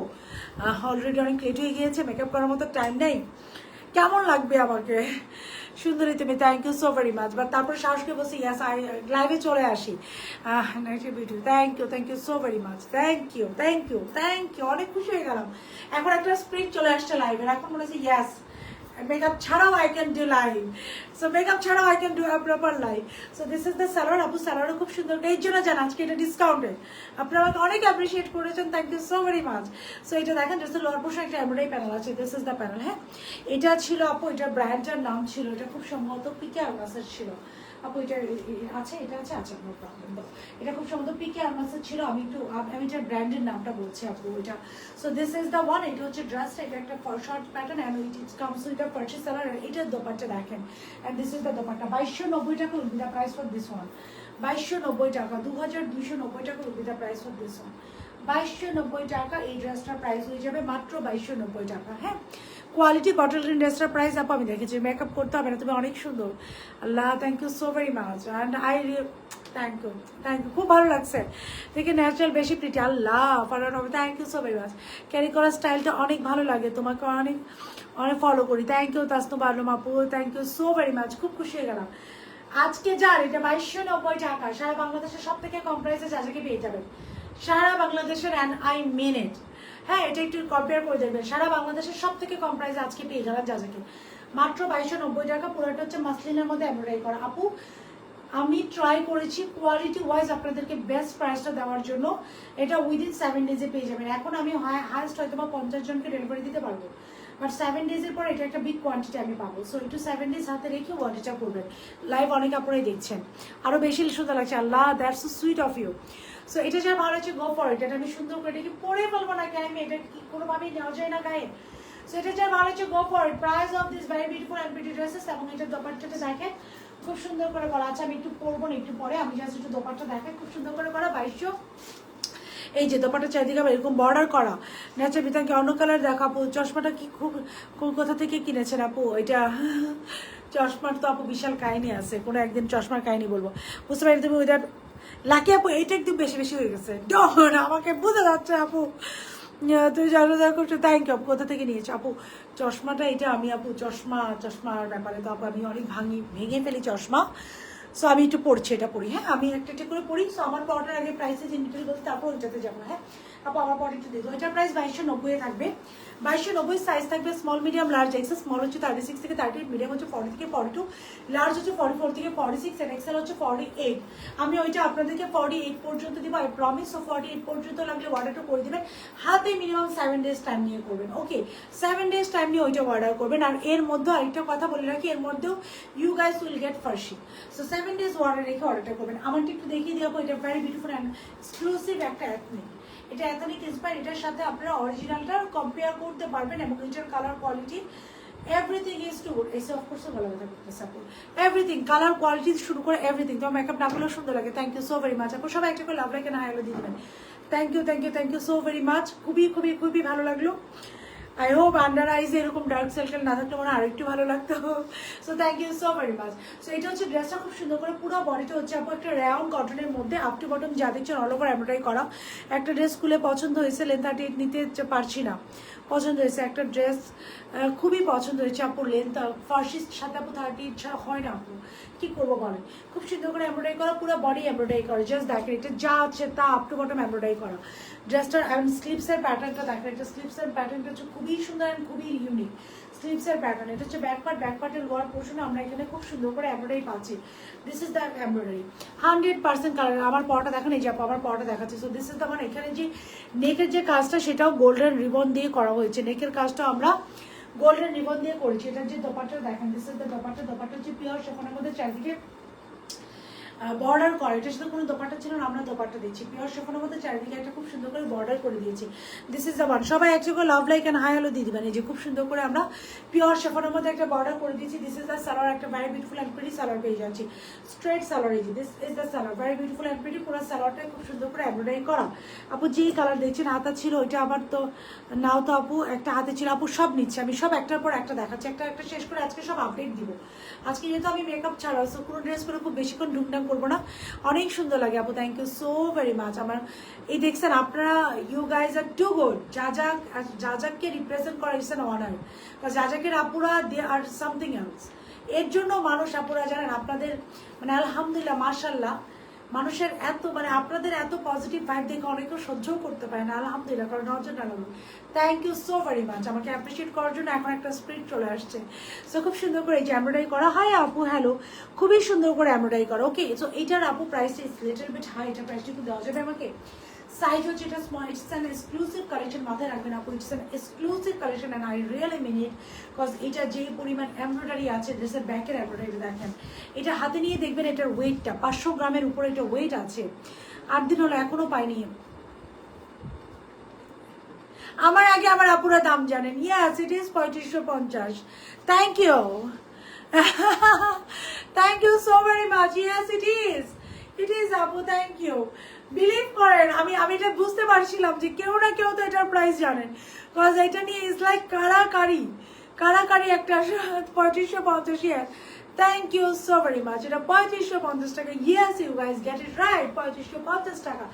অলরেডি অনেক লেট হয়ে গিয়েছে, মেকআপ করার মতো টাইম নেই, কেমন লাগবে আমাকে। সুন্দরী তুমি, thank you so very much. But তারপরে সাহসকে বলছি ইয়াস আই লাইভে চলে আসি। Thank you so very much, thank you thank you thank you, অনেক খুশি হয়ে গেলাম। এখন একটা স্প্রিট চলে আসছে লাইভের, এখন মনে হচ্ছে ইয়াস মেকআপ ছাড়াও I can do live, so makeup ছাড়াও I can do a proper live. So this is the salwar. আপু সালোয়ারও খুব সুন্দর, এই জন্য জান আজকে এটা ডিসকাউন্টে, আপনারা আমাকে অনেক অ্যাপ্রিসিয়েট করেছেন, thank you so very much. So এটা দেখেন জাস্ট লোয়ার পোর্শন একটা এমব্রয়ডারি প্যানেল আছে, দিস ইজ দ্য প্যানেল। হ্যাঁ, এটা ছিল আপু, এটা ব্র্যান্ডটার নাম ছিল, এটা খুব সম্ভবত পিকে আরমাসের ছিল আপু। এটা আছে, এটা আছে, আচ্ছা নো প্রবলেম। এটা খুব সম্ভবত পিকে আরমাসের ছিল, আমি এটার ব্র্যান্ডের নামটা বলছি আপু এটা। So this is the one, এটা হচ্ছে ড্রেসটা, এটা একটা short pattern and it comes with the purchase salwar. এটার দোপাট্টা দেখেন, and this is the dupatta. 2290 টাকা will be the price for this one. 2290 টাকা, 2290 টাকা will be the price for this one. 2290 টাকা এই ড্রেসটার প্রাইস হয়ে যাবে মাত্র 2290 টাকা। হ্যাঁ, কোয়ালিটি বটল গ্রিন ড্রেসটার প্রাইস আপু আমি দেখেছি, মেকআপ করতে হবে না, তুমি অনেক সুন্দর। আল্লাহ, thank you so very much and thank you খুব ভালো লাগছে দেখে, ন্যাচারাল বেশি প্রিটি। আল্লাহ ফলো হবে, thank you so very much. Carry করার স্টাইলটা অনেক ভালো লাগে, তোমাকে অনেক অনেক ফলো করি, থ্যাংক ইউ তাসনুম আলম আপু, thank you so very much, খুব খুশি হয়ে গেলাম আজকে। যার এটা 2290 টাকা, সারা বাংলাদেশের সব থেকে কম প্রাইসে যাকে পেয়ে যাবেন সারা বাংলাদেশের, অ্যান্ড আই মেন ইট। হ্যাঁ, এটা একটু কম্পেয়ার করে দেখবেন, সারা বাংলাদেশের সব থেকে কম প্রাইসে আজকে পেয়ে যাবেন যাকে মাত্র 2290 টাকা। পুরোটা হচ্ছে মাসলিনের মধ্যে এমব্রয়ডারি করা। আপু আমি ট্রাই করেছি কোয়ালিটি ওয়াইজ আপনাদেরকে বেস্ট প্রাইসটা দেওয়ার জন্য, এটা উইদিন 7 ডেজে পেয়ে যাবেন। এখন আমি হাইস্ট হয়তো বা 50 জনকে ডেলিভারি দিতে পারবো, বাট 7 ডেজের পর এটা একটা বিগ কোয়ান্টিটি আমি পাবো। সো একটু 7 ডেজ হাতে রেখে ওয়ার্ডটা করবেন। লাইভ অনেক আপনারাই দেখছেন, আরও বেশি সুন্দর লাগছে। আল্লাহ, that's so sweet of you. So এটা যা ভালো হচ্ছে গো ফর ইট। এটা আমি সুন্দর করে এটাকে পরে ফেলবো না কেন, আমি এটা কি কোনোভাবেই নেওয়া যায় না গায়ে। সো এটা যা ভালো হচ্ছে go for it. Price of this very beautiful and pretty dresses, এবং এটা দোপাট্টাটা দেখেন খুব সুন্দর করে করা আছে। আমি একটু পরবো না একটু পরে, আমি জাস্ট একটু দোপাট্টা দেখেন খুব সুন্দর করে করা। 2200 এই যে দোপাট্টা চারিদিকে এরকম বর্ডার করা, ন্যাচারাল বিতাকে অন্য কালার দেখাবো। চশমাটা কি খুব কোথা থেকে কিনেছেন আপু? এটা চশমার তো আপু বিশাল কাহিনী আছে, কোনো একদিন চশমার কাহিনী বলবো, বুঝতে পারি। তুমি ওইটা লাকি আপু, এইটা একদম বেশি বেশি হয়ে গেছে, ডন আমাকে বোঝা যাচ্ছে আপু, তুমি জানো করছো, থ্যাংক ইউ আপু। কোথা থেকে নিয়েছো আপু চশমাটা? এটা আমি আপু চশমার ব্যাপারে তো আপু আমি অনেক ভেঙে ফেলি চশমা। সো আমি একটু পড়ছি, এটা পড়ি। হ্যাঁ, আমি একটা একটা করে পড়ি। সো আমার পড়ার আগে প্রাইসে জিনিস বলতে তারপর ওইটাতে যাবো। হ্যাঁ আপু, আমার পরে একটু দেখো, এটার প্রাইস 2290 থাকবে। 2290 সাইজ থাকবে small medium large Excel. Small হচ্ছে 36 থেকে 38, মিডিয়াম হচ্ছে 40 থেকে 42, লার্জ হচ্ছে 44 থেকে 46, এন্ড এক্সেল হচ্ছে 48। আমি ওইটা আপনাদেরকে 48 পর্যন্ত দিব, আই প্রমিস। সো 48 পর্যন্ত লাগলে অর্ডারটা করে দেবেন, হাতে মিনিমাম 7 ডেজ টাইম নিয়ে করবেন। ওকে, 7 ডেজ টাইম নিয়ে ওইটা অর্ডার করবেন। আর এর মধ্যে আরেকটা কথা বলে রাখি, এর মধ্যেও you guys will get first. So 7 days order রেখে অর্ডারটা করবেন। আমারটা একটু দেখিয়ে দিয়ে আপু, এটা ভেরি বিউটিফুল অ্যান্ড এক্সক্লুসিভ একটা এথনিক, এটা এথনিক ইন্সপায়ার। এটার সাথে আপনারা অরিজিনালটা কম্পেয়ার করতে পারবেন, এবং এটার colour quality everything is too good. এসে অফকোর্স ভালো কথা করতেছে আপু, এভরিথিং কালার কোয়ালিটি শুরু করে এভরিথিং। তো মেকআপ না করলেও সুন্দর লাগে। Thank you so very much আপু, সবাই একটা করে লাভ লাইক হাই হ্যালো দিয়ে দেবেন। Thank you so very much, খুবই ভালো লাগলো। আই হোপ আন্ডার আইজে এরকম ডার্ক সার্কেল না থাকলে মনে আরেকটু ভালো লাগতো। So thank you so very much. So এটা হচ্ছে ড্রেসটা খুব সুন্দর করে, পুরো বডিটা হচ্ছে আপু একটা রাউন্ড কটনের মধ্যে আপ টু বটম যা দেখছেন অল ওভার এমব্রয়ডারি করা। একটা ড্রেস খুলে পছন্দ হয়েছে, লেন্থ 38 নিতে পারছি না, পছন্দ হয়েছে একটা ড্রেস, খুবই পছন্দ হয়েছে আপু। লেন্থ ফার্সির সাথে আপু 38 ছাড়া হয় না আপু, কি করবো বলেন। খুব সুন্দর করে এমব্রয়ডারি করা, পুরো বডি এমব্রয়ডারি করা। জাস্ট দেখেন এটা যা আছে তা আপ টু বটম এমব্রয়ডারি করা। ড্রেসটার এবং স্লিভসের প্যাটার্নটা দেখেন, এটা স্লিভসের প্যাটার্নটা হচ্ছে খুবই সুন্দর অ্যান্ড খুবই ইউনিক। স্লিভসের প্যাটার্ন, এটা হচ্ছে ব্যাকপার্টের লোয়ার পোর্শনে আমরা এখানে খুব সুন্দর করে এমব্রয়ডারি পাচ্ছি। This is the embroidery 100% colour. আমার পরটা দেখেন, এই যে আমার পরটা দেখাচ্ছে। সো দিস ইজ দ্য, মানে এখানে যে নেকের যে কাজটা সেটাও গোল্ডেন রিবন দিয়ে করা হয়েছে। নেকের কাজটা আমরা গোল্ডেন রিবন দিয়ে করেছি। এটার যে দোপাট্টা দেখেন, দিস ইজ দ্য দোপাট্টা হচ্ছে পিওর শিফনের মধ্যে চারদিকে বর্ডার করে। এটার সাথে কোনো দোপাট্টা ছিল না, আমরা দোপাট্টা দিচ্ছি পিওর শিফনের মধ্যে চারিদিকে একটা খুব সুন্দর করে বর্ডার করে দিয়েছি। This is the one. সবাই একটা করে love like and high hello দিয়ে দিবেন। এই যে খুব সুন্দর করে আমরা পিওর শিফনের মধ্যে একটা বর্ডার করে দিয়েছি। দিস ইজ দ্য সালোয়ার, একটা very beautiful and pretty salwar পেয়ে যাচ্ছি, স্ট্রেট সালোয়ার। এই যে this is the salwar, very beautiful and pretty. পুরো সালোয়ারটা খুব সুন্দর করে এমব্রয়ডারি করা। আপু যেই কালার দেখছেন হাতা ছিল ওইটা আবার তো নাও তো আপু, একটা হাতে ছিল আপু। সব নিচ্ছে আমি, সব একটার পর একটা দেখাচ্ছি, একটা একটা শেষ করে আজকে সব আপডেট দিব। আজকে যেহেতু আমি মেকআপ ছাড়া, সো কোনো ড্রেস করে খুব বেশিক্ষণ ঢুমঢাম করবো না, অনেক সুন্দর লাগে আপু। Thank you so very much. আমার এই দেখছেন আপনারা, you guys are too good. যাকে রিপ্রেজেন্ট করা ইটস অ্যান অনার। জাজাকের আপুরা দে আর সামথিং এলস। এর জন্য মানুষ আপুরা জানেন আপনাদের মানে আলহামদুলিল্লাহ মাশাল্লাহ মানুষের এত মানে আপনাদের এত পজিটিভ ভাইব দেখে অনেকেও সহ্যও করতে পারে না আলহামদুলিল্লাহ, কারণ নজর ডালালো। Thank you so very much আমাকে অ্যাপ্রিসিয়েট করার জন্য। এখন একটা স্পিরিট চলে আসছে। সো খুব সুন্দর করে এই যে এমব্রয়ডারি করা হয় আপু, হ্যালো, খুবই সুন্দর করে এমব্রয়ডারি করা। ওকে, সো এটার আপু প্রাইসটা ইজ লিটল বিট হাই, এটা প্রাইসটা একটু দেওয়া যাবে আমাকে? সাইজ হচ্ছে এটা small, it's an exclusive collection, মাথায় রাখবেন আপু, it's an exclusive collection and I really mean it, because এটা যে পরিমাণ এমব্রয়ডারি আছে, ড্রেসের ব্যাকের এমব্রয়ডারি দেখেন, এটা হাতে নিয়ে দেখবেন এটার ওয়েটটা 500 গ্রামের উপরে এটা ওয়েট আছে। 8 দিন হলো এখনো পাইনি। আমার আগে আমার আপুরা দাম জানেন। Yes it is 3550। Thank you thank you so very much. Yes it is আপু, থ্যাংক ইউ। বিলিভ করেন আমি এটা বুঝতে পারছিলাম যে কেউ না কেউ তো এটার প্রাইস জানেন, বিকজ এটা নিয়ে ইজ লাইক কারাকারি একটা 3550। Yes thank you so very much. এটা 3550 টাকা। Yes you guys get it right, 3550 টাকা।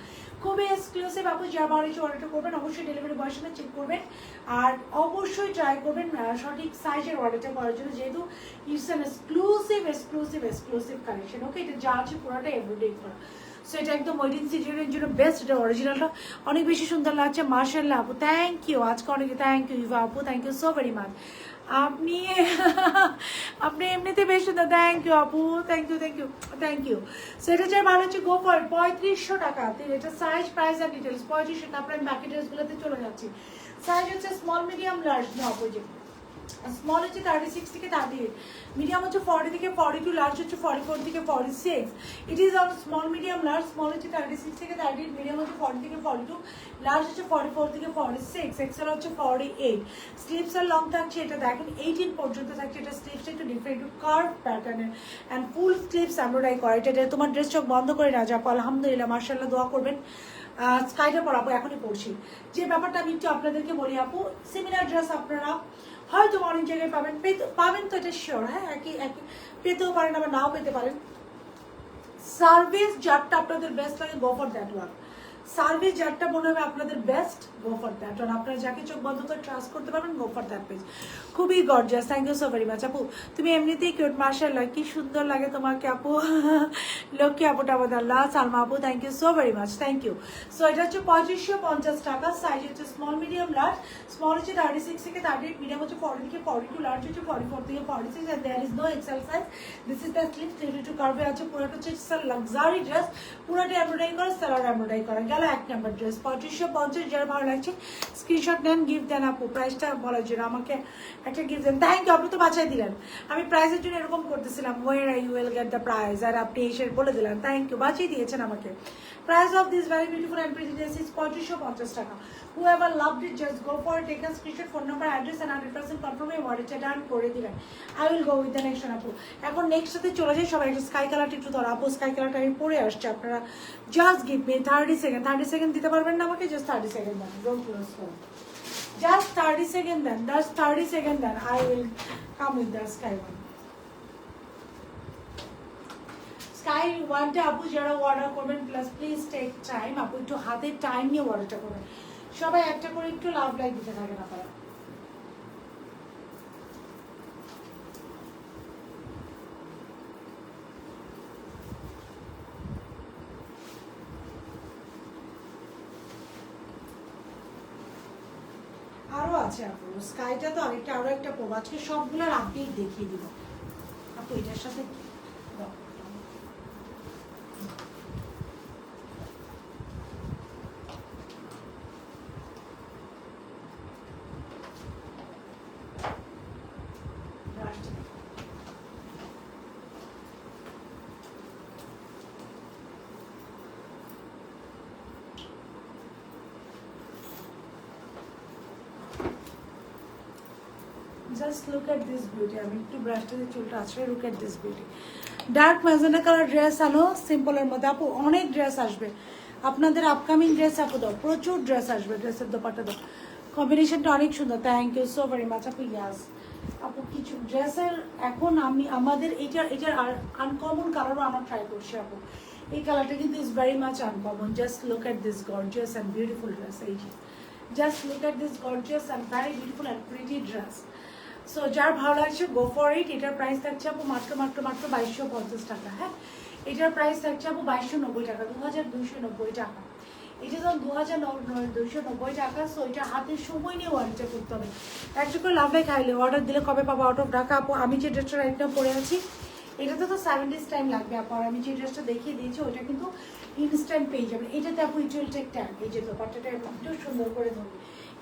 খুবই এক্সক্লুসিভ আপু, যা বাড়িতে অর্ডার করবেন অবশ্যই ডেলিভারি বয়ের সঙ্গে চেক করবেন, আর অবশ্যই ট্রাই করবেন সঠিক সাইজের অর্ডারটা করার জন্য, যেহেতু ইটস অ্যান এক্সক্লুসিভ কালেকশন। ওকে, এটা যা আছে পুরোটা এভরিডে করা। সো এটা একদম ওয়েডিং সিজনের জন্য বেস্ট। এটা অরিজিনালটা অনেক বেশি সুন্দর লাগছে মাশাআল্লাহ আপু, থ্যাংক ইউ। আজকে অনেক থ্যাংক ইউ ইভা আপু, thank you so very much. আপনি এমনিতে বেশ সুন্দর, থ্যাংক ইউ আপু, থ্যাংক ইউ। সো এটা চাই ভালো হচ্ছে গো ফর 3500 টাকা। এটা সাইজ প্রাইস আর ডিটেলস 3500 টাকা। আপনার বাকি ড্রেসগুলোতে চলে যাচ্ছি। সাইজ হচ্ছে স্মল মিডিয়াম লার্জ, না অপোজিট। স্মল হচ্ছে 36 থেকে 38, মিডিয়াম হচ্ছে 40 থেকে 42, লার্জ হচ্ছে 44 থেকে 46। It is on small medium large. Small হচ্ছে 36 থেকে 38, মিডিয়াম হচ্ছে 40 থেকে 42, লার্জ হচ্ছে 44 থেকে 46, এক্সেল হচ্ছে 48। স্লিভস আর লং থাকছে, এটা দেখেন 18 পর্যন্ত থাকছে। এটা স্লিভসটা একটু ডিফারেন্ট, একটু কার্ভ প্যাটার্নের অ্যান্ড ফুল স্লিভস এমব্রয়ডারি করা। এটা তোমার ড্রেস চোখ বন্ধ করে না যাবো আলহামদুলিল্লাহ মাশাআল্লাহ, দোয়া করবেন। স্কাইটা পরাবো, এখনই পড়ছি। যে ব্যাপারটা আমি একটু আপনাদেরকে বলি আপু, সিমিলার ড্রেস আপনারা হয়তো অনেক জায়গায় পাবেন তো এটা শিওর। হ্যাঁ, একই পেতেও পারেন, আবার নাও পেতে পারেন। সার্ভিস যারটা আপনাদের বেস্ট লাগে go for that one. Service যারটা মনে হবে আপনাদের best go for that one. আপনারা যাকে চোখ বন্ধ করে ট্রাস্ট করতে পারবেন গো ফর দ্যাট পেজ। খুবই gorgeous, thank you so very much আপু। তুমি এমনিতেই কিউট মাশাআল্লাহ, কি সুন্দর লাগে তোমাকে আপু। লক্ষ্মী আপু টাবাদাল্লাহ, সালমা আপু, thank you so very much, thank you. So এটা হচ্ছে 3550 টাকা। সাইজ হচ্ছে স্মল মিডিয়াম লার্জ। স্মল হচ্ছে 36 থেকে 38, মিডিয়াম হচ্ছে 40 থেকে 42, লার্জ হচ্ছে 44 থেকে 46, and there is no XL size. This is the sleeve, sleeve to curve আছে। পুরোটা হচ্ছে লাক্সারি ড্রেস, পুরোটা এমব্রয়ডারি করা, সালোয়ার এমব্রয়ডারি করা। গেল 1 নাম্বার ড্রেস 3550। যারা ভালো লাগছে স্ক্রিনশট নেন, গিফট দেন আপু। প্রাইসটা বলার জন্য আমাকে একটা গিফট দেন। থ্যাংক ইউ, আপনি তো বাঁচাই দিলেন। আমি প্রাইসের জন্য এরকম করতেছিলাম, where I will get the price, আর আপনি এসে বলে দিলেন। থ্যাংক ইউ, বাঁচিয়ে দিয়েছেন আমাকে। Price of this very beautiful and pretty dress is 3550 টাকা। Whoever loved it, just go for it. Take a screenshot, phone number, address, and 100% confirm your order. এটা ডান করে দিবেন। I will go with the next one আপু। এখন next সাথে চলে যাই সবাই। একটা স্কাই কালারটা একটু ধরো আপু, স্কাই কালারটা আমি পরে আসছি। আপনারা just give me 30 second. 30 second দিতে পারবেন না আমাকে? জাস্ট 30 সেকেন্ড দেন, ডোন্ট ক্লোজ করুন। জাস্ট 30 সেকেন্ড দেন, জাস্ট 30 সেকেন্ড দেন। I will come with the sky one. Sky ওয়ানটা আপু যারা অর্ডার করবেন প্লাস প্লিজ টেক টাইম আপু, একটু হাতে টাইম নিয়ে অর্ডারটা করবেন। সবাই একটা করে একটু লাভ লাইক দিতে থাকেন আপনারা। আরো আছে আপু, স্কাইটা তো আরো একটা পড়বো। আজকে সবগুলোর আপডেট দেখিয়ে দিব আপু। এটার সাথে just look at this beauty. আমি একটু ব্রাশটা দিয়ে চুলটা আছড়ে look at this beauty. Dark magenta colour dress আনো সিম্পলের মধ্যে আপু, অনেক ড্রেস আসবে আপনাদের আপকামিং ড্রেস আপু দাও, প্রচুর ড্রেস আসবে। ড্রেসের দোপাট্টা দাও, কম্বিনেশনটা অনেক সুন্দর। Thank you so very much আপু। ইয়াস আপু, কিছু ড্রেসের এখন আমাদের এটার আনকমন কালারও আমরা ট্রাই করছি আপু। এই কালারটা কিন্তু is very much uncommon. Just look at this gorgeous and beautiful dress. এই just look at this gorgeous and very beautiful and pretty dress. So যার ভালো লাগছে গো ফর ইট। এটার প্রাইস থাকছে আপু মাত্র মাত্র মাত্র 2250 টাকা। হ্যাঁ, এটার প্রাইস থাকছে আপু 2290 টাকা, 2290 টাকা। এটা যখন 2290 টাকা। সো এটা হাতের সময় নিয়ে অর্ডারটা করতে হবে। একটা করে লাভ লাইক খাইলে অর্ডার দিলে কবে পাবো আউট অফ ঢাকা আপু? আমি যে ড্রেসটা রাইট নাও পরে আছি এটাতে তো 7 days টাইম লাগবে আপু। আর আমি যে ড্রেসটা দেখিয়ে দিয়েছি ওইটা কিন্তু ইনস্ট্যান্ট পেয়ে যাবেন। এটাতে আপু ইট উইল টেক টাইম। এই যে দোপাট্টাটা একটু সুন্দর করে ধরুন,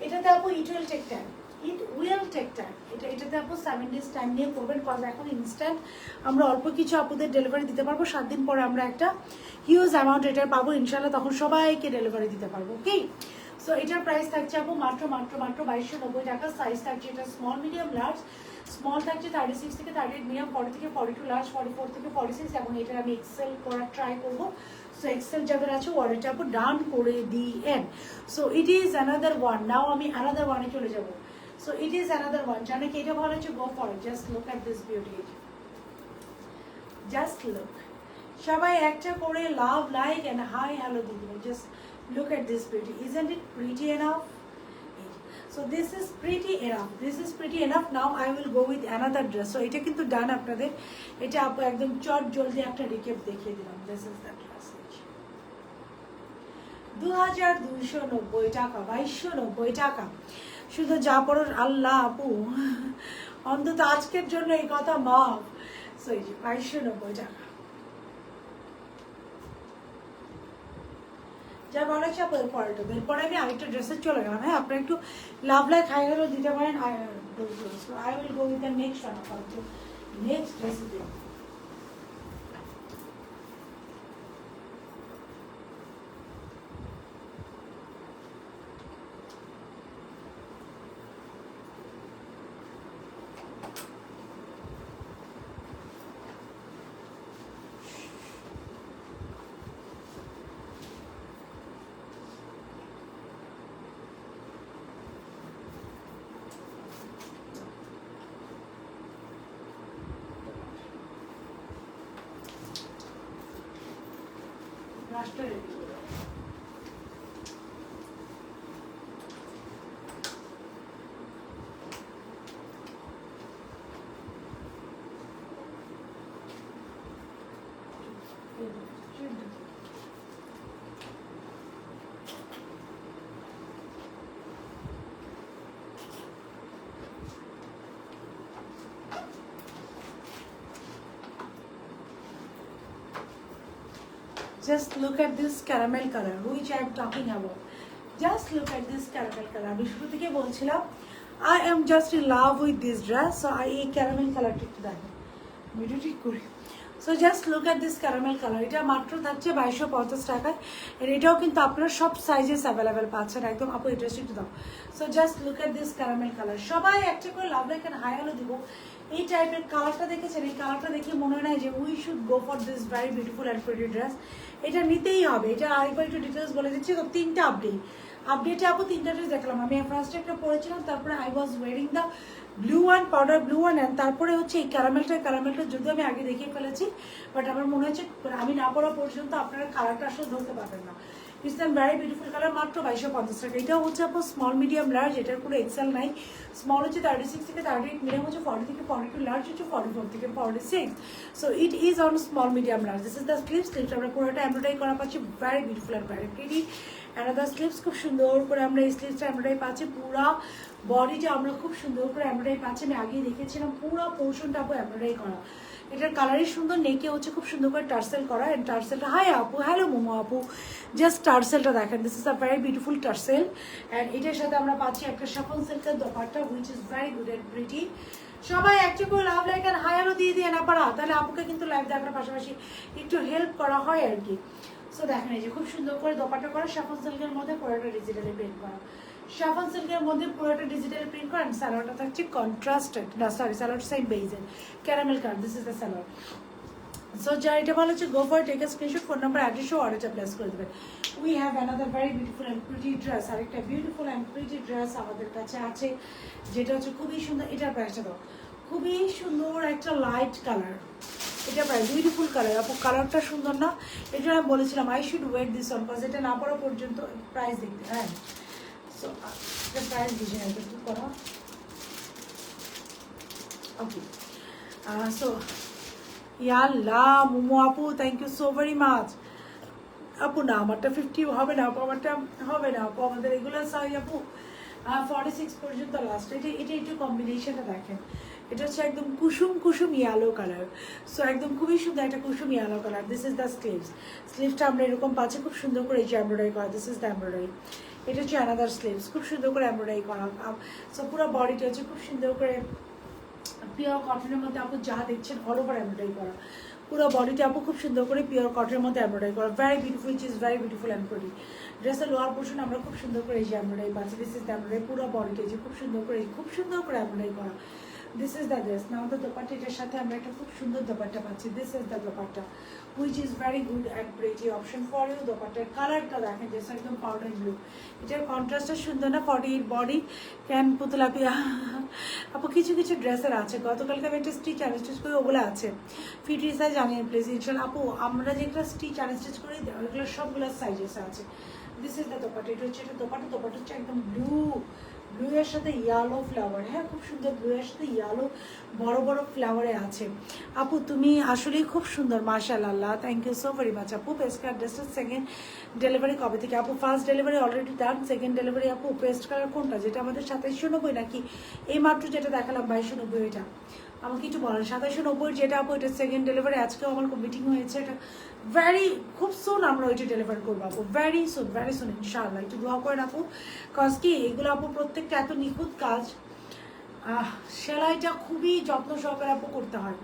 এটাতে আপু ইট উইল টেক টাইম, এটাতে আপু 7 days টাইম নিয়ে করবেন। কজ এখন ইনস্ট্যান্ট আমরা অল্প কিছু আপুদের ডেলিভারি দিতে পারবো। 7 দিন পরে আমরা একটা হিউজ অ্যামাউন্ট এটার পাবো ইনশাল্লাহ, তখন সবাইকে ডেলিভারি দিতে পারবো। ওকে, সো এটার প্রাইস থাকছে আপু মাত্র মাত্র মাত্র 2290 টাকা। সাইজ থাকছে এটা স্মল মিডিয়াম লার্জ। স্মল থাকছে 36 থেকে 38, মিডিয়াম 40 থেকে 42, লার্জ 44 থেকে 46। এবং এটার আমি এক্সেল করার ট্রাই করবো। সো এক্সেল যাদের আছে অর্ডারটা আপু ডান করে দিয়েন। So it is another one. Now আমি অ্যানাদার ওয়ানে চলে যাবো। So it is another one. জানে কি এটা ভালো হচ্ছে? Go for it. Just look at this beauty. Just look. সবাই একটা করে love like and hi hello দিয়ে দিবেন। Just look at this beauty. Isn't it pretty enough? So this is pretty enough. This is pretty enough. Now I will go with another dress. So এটা কিন্তু ডান আপনাদের। এটা আপু একদম চট জলদি একটা রিক্যাপ দেখিয়ে দিলাম। This is the dress. 2290 টাকা, 2290 টাকা। শুধু যা পড়ো আল্লাহ আপু, অন্তত আজকের জন্য এই কথা মাফ। সো এই যে 2290 টাকা। যা বলা হচ্ছে আপু পরেটা, এরপরে আমি আরেকটা ড্রেসে চলে গেলাম। হ্যাঁ, আপনারা একটু লাভ লাইক হাই হ্যালো দিতে পারেন। I will go with the next one of the next recipe. রাষ্ট্র রেডি করে Just look at this caramel color which I am talking about. Just look at this caramel color. আমি শুরু থেকে বলছিলাম I am just in love with this dress. So I এই caramel color টা একটু দেখেন, ভিডিও ঠিক করি। So just look at this caramel color. এটা মাত্র থাকছে 2250 টাকায়। আর এটাও কিন্তু আপনারা সব সাইজেস অ্যাভেলেবেল পাচ্ছেন একদম। আপু এই ড্রেসটা একটু দাও। So just look at this caramel color. সবাই একটা করে love like and hi hello দিব। এই টাইপের কালারটা দেখেছেন? এই কালারটা দেখে মনে হয় না যে we should go for this very beautiful and pretty dress. এটা নিতেই হবে। এটা আরেকবার একটু ডিটেলস বলে দিচ্ছি। তো 3টা আপডেটে আপু 3টা ড্রেস দেখলাম। আমি ফার্স্ট একটা পরেছিলাম, তারপরে I was wearing the blue one, powder blue one, and তারপরে হচ্ছে এই ক্যারামেলটা যদিও আমি আগে দেখিয়ে ফেলেছি, বাট আমার মনে হচ্ছে আমি না পড়া পর্যন্ত আপনারা কালারটা আসলে ধরতে পারবেন না। It's an very beautiful colour, মাত্র 2250 টাকা। এটাও হচ্ছে আপু স্মল মিডিয়াম লার্জ, এটার কোনো এক্সেল নাই। স্মল হচ্ছে 36 থেকে 38, মিডিয়াম হচ্ছে 40 থেকে 42, লার্জ হচ্ছে 44 থেকে 46। So it is on small medium large. This is the sleeves আমরা পুরোটা এমব্রয়ডারি করা পাচ্ছি, very beautiful and very pretty. Another sleeves খুব সুন্দর করে আমরা এই স্লিভসটা এমব্রয়ডারি পাচ্ছি। পুরা বডিটা আমরা খুব সুন্দর করে এমব্রয়ডারি পাচ্ছি। আমি আগেই দেখেছিলাম পুরো পোর্শনটা আপু এমব্রয়ডারি করা। এটার কালারই সুন্দর, নেকে হচ্ছে খুব সুন্দর করে টার্সেল করা। এন্ড টার্সেলটা, হাই আপু, হ্যালো মোমো আপু, জাস্ট টার্সেলটা দেখেন। This is a very beautiful tassel. And এটার সাথে আমরা পাচ্ছি একটা শাফন সিল্কের dupatta which is very good and pretty. সবাই একটা করে লাভ লাইক আর হাই হ্যালো দিয়ে দিয়ে না পারা, তাহলে আপুকে কিন্তু লাইভ দেখার পাশাপাশি একটু হেল্প করা হয় আর কি। সো দেখেন এই যে খুব সুন্দর করে দোপাট্টা করা, শাফন সিল্কের মধ্যে পুরোটা ডিজিটালি প্রিন্ট করা। শাফন সিল্কের মধ্যে পুরোটা ডিজিটাল প্রিন্ট করা। অ্যান্ড স্যালোয়ারটা থাকছে কন্ট্রাস্টেড, না সরি স্যালোয়ার সেম বেজের caramel colour. This is the salwar. So যার এটা ভালো হচ্ছে go for take a screenshot, phone number অ্যাড্রেসও অর্ডারটা প্লেস করে দেবেন। We have another very beautiful and pretty dress. আরেকটা বিউটিফুল অ্যান্ড প্রিটি ড্রেস আমাদের কাছে আছে, যেটা হচ্ছে খুবই সুন্দর। এটার প্রাইসটা দাও, খুবই সুন্দর একটা লাইট কালার। এটা প্রায় বিউটিফুল কালার আপু, কালারটা সুন্দর না? এটা আমি বলেছিলাম I should wait this on, cause এটা না পড়া পর্যন্ত প্রাইস দেখতে। হ্যাঁ, সো এটা প্রাইস দিয়েছেন, এটা কি করা ওকে সো ইয়াল্লাহ মোমো আপু, thank you so very much. আপু না আমারটা 50 হবে না আপু, আমারটা হবে না আপু, আমাদের রেগুলার সাইজ আপু 46 পর্যন্ত লাস্ট। এটা একটু কম্বিনেশনটা দেখেন, এটা হচ্ছে একদম কুসুম কুসুম ইয়েলো কালার। সো একদম খুবই সুন্দর একটা কুসুম yellow colour. This is the স্লিভসটা আমরা এরকম পাচ্ছি খুব সুন্দর করে এই যে এমব্রয়ডারি করা। দিস ইজ দ্য এমব্রয়ডারি, এটা হচ্ছে অ্যানাদার স্লিভস, খুব সুন্দর করে এমব্রয়ডারি করা। সো পুরো বডিটা হচ্ছে খুব সুন্দর করে পিওর কটনের মধ্যে আপু যা দেখছেন অল ওভার এমব্রয়ডারি করা। পুরো বডিটা আপু খুব সুন্দর করে পিওর কটনের মধ্যে এমব্রয়ডারি করা। Very beautiful, it is very beautiful embroidery. ড্রেসের লোয়ার পোর্শন আমরা খুব সুন্দর করে এই যে এমব্রয়ডারি পাচ্ছি। দিস ইজ দ্য এমব্রয়ডারি, পুরো বডিটা যে খুব সুন্দর করে এমব্রয়ডারি করা। This is the dress. Now the dupatta, এটার সাথে আমরা একটা খুব সুন্দর দোপাট্টা পাচ্ছি। This is the dupatta which is very good and pretty option for you. দোপাট্টার কালারটা দেখেন, জাস্ট একদম পাউডার ব্লু। এটার কন্ট্রাস্টটা সুন্দর না? 48 বডি ক্যান পুতলা পিয়া আপু কিছু কিছু ড্রেসের আছে, গতকালকে আমি একটা স্টিচ আনস্টিচ করি, ওগুলো আছে ফিট সাইজ জানিয়ে প্লিজ ইনশাল্লাহ। আপু আমরা যেগুলো স্টিচ আনস্টিচ করি ওইগুলো সবগুলো সাইজেস আছে। দিস ইজ দ্য দোপাট্টা, এটা হচ্ছে দোপাট্টা হচ্ছে একদম ব্লু এর সাথে ইয়েলো ফ্লাওয়ার। হ্যাঁ খুব সুন্দর, ব্লু এর সাথে ইয়েলো বড় বড় ফ্লাওয়ারে আছে। আপু তুমি আসলেই খুব সুন্দর, মাশাআল্লাহ, thank you so very much আপু। পেস্ট কালার ড্রেসের সেকেন্ড ডেলিভারি কবে থেকে আপু? First delivery already done, second delivery আপু পেস্ট কালার কোনটা, যেটা আমাদের 2790 নাকি এই মাত্র যেটা দেখালাম 2290? এটা আমাকে একটু বলেন। 2790 যেটা আপু, এটা সেকেন্ড ডেলিভারি। আজকেও আমার মিটিং হয়েছে, এটা খুব সুন আমরা ওইটা ডেলিভার করবো আপু, ভেরি সুন ইনশাআল্লাহ। একটু দোয়া করেন আপু, কজ কি এগুলো আপু প্রত্যেকটা এত নিখুঁত কাজ, সেলাইটা খুবই যত্ন সহকারে আপু করতে হয়,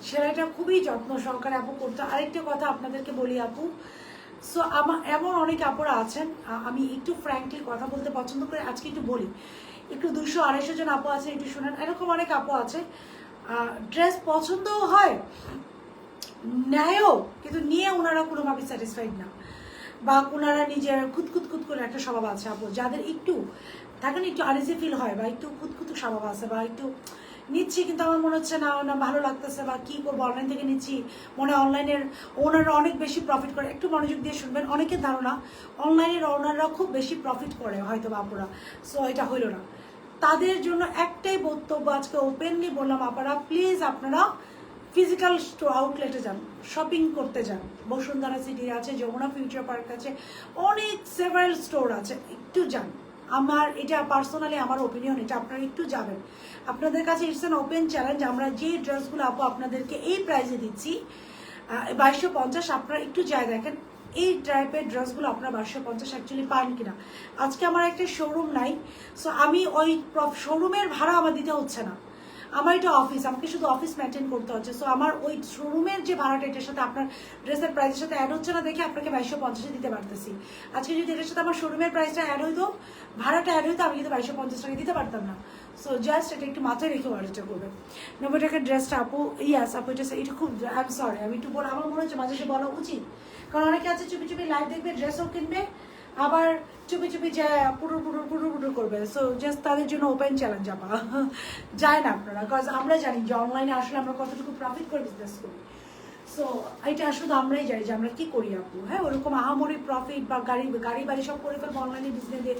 সেলাইটা খুবই যত্ন সহকারে আপু করতে হয়। আরেকটা কথা আপনাদেরকে বলি আপু, সো আমার এমন অনেক আপুরা আছেন, আমি একটু ফ্র্যাঙ্কলি কথা বলতে পছন্দ করি, আজকে একটু বলি, একটু 200-250 জন আপু আছে, একটু শোনেন। এরকম অনেক আপু আছে ড্রেস পছন্দও হয়, নেয়ও, কিন্তু নিয়ে ওনারা কোনোভাবে স্যাটিসফাইড না, বা ওনারা নিজের খুঁতখুত করে একটা স্বভাব আছে আপু, যাদের একটু থাকেন একটু আনইজি ফিল হয়, বা একটু খুঁতখুত স্বভাব আছে, বা একটু নিচ্ছি কিন্তু আমার মনে হচ্ছে না ভালো লাগতেছে, বা কি করবো অনলাইন থেকে নিচ্ছি, মনে অনলাইনের ওনাররা অনেক বেশি প্রফিট করে। একটু মনোযোগ দিয়ে শুনবেন, অনেকের ধারণা অনলাইনের ওনাররা খুব বেশি প্রফিট করে হয়তো বাপুরা, সো এটা হইল না। তাদের জন্য একটাই বক্তব্য আজকে ওপেনলি বললাম, আপনারা প্লিজ আপনারা ফিজিক্যাল স্টোর আউটলেটে যান, শপিং করতে যান। বসুন্ধরা সিটি আছে, যমুনা ফিউচার পার্ক আছে, অনেক সেভারাল স্টোর আছে, একটু যান। আমার এটা পার্সোনালি আমার ওপিনিয়ন, এটা আপনারা একটু যাবেন। আপনাদের কাছে ইটস অ্যান ওপেন চ্যালেঞ্জ, আমরা যে ড্রেসগুলো আপু আপনাদেরকে এই প্রাইসে দিচ্ছি 2250, আপনারা একটু যাই দেখেন এই টাইপের ড্রেসগুলো আপনারা 2250 অ্যাকচুয়ালি পান কিনা। আজকে আমার একটা শোরুম নাই, সো আমি ওই শোরুমের ভাড়া আমার দিতে হচ্ছে না, আমার এটা অফিস, আমাকে শুধু অফিস মেনটেন করতে হচ্ছে। সো আমার ওই শোরুমের যে ভাড়াটা এটার সাথে আপনার ড্রেসের প্রাইসের সাথে অ্যাড হচ্ছে না দেখে আপনাকে 2250 দিতে পারতেছি। আজকে যদি এটার সাথে আমার শোরুমের প্রাইসটা অ্যাড হইতো, ভাড়াটা অ্যাড হইতো, আমি কিন্তু 2250 টাকা দিতে পারতাম না। সো জাস্ট এটা একটু মাথায় রেখে অর্ডারটা করবেন। 90 টাকার ড্রেসটা আপু, ইয়াস আপু এটা খুব, আই এম সরি, আমি একটু বলে আমার মনে হচ্ছে মাঝে মাঝে বলা উচিত, কারণ অনেকে আছে চুপি চুপি লাইভ দেখবে, ড্রেসও কিনবে, আবার চুপি চুপি যায় পুরো করবে। সো জাস্ট তাদের জন্য ওপেন চ্যালেঞ্জ আপা, যায় না আপনারা, বিকজ আমরা জানি যে অনলাইনে আসলে আমরা কতটুকু প্রফিট করে বিজনেস করি। সো এটা আসলে আমরাই জানি যে আমরা কি করি আপু। হ্যাঁ ওরকম আহামরি প্রফিট বা গাড়ি বাড়ি সব করে ফেলবো অনলাইনে বিজনেসে,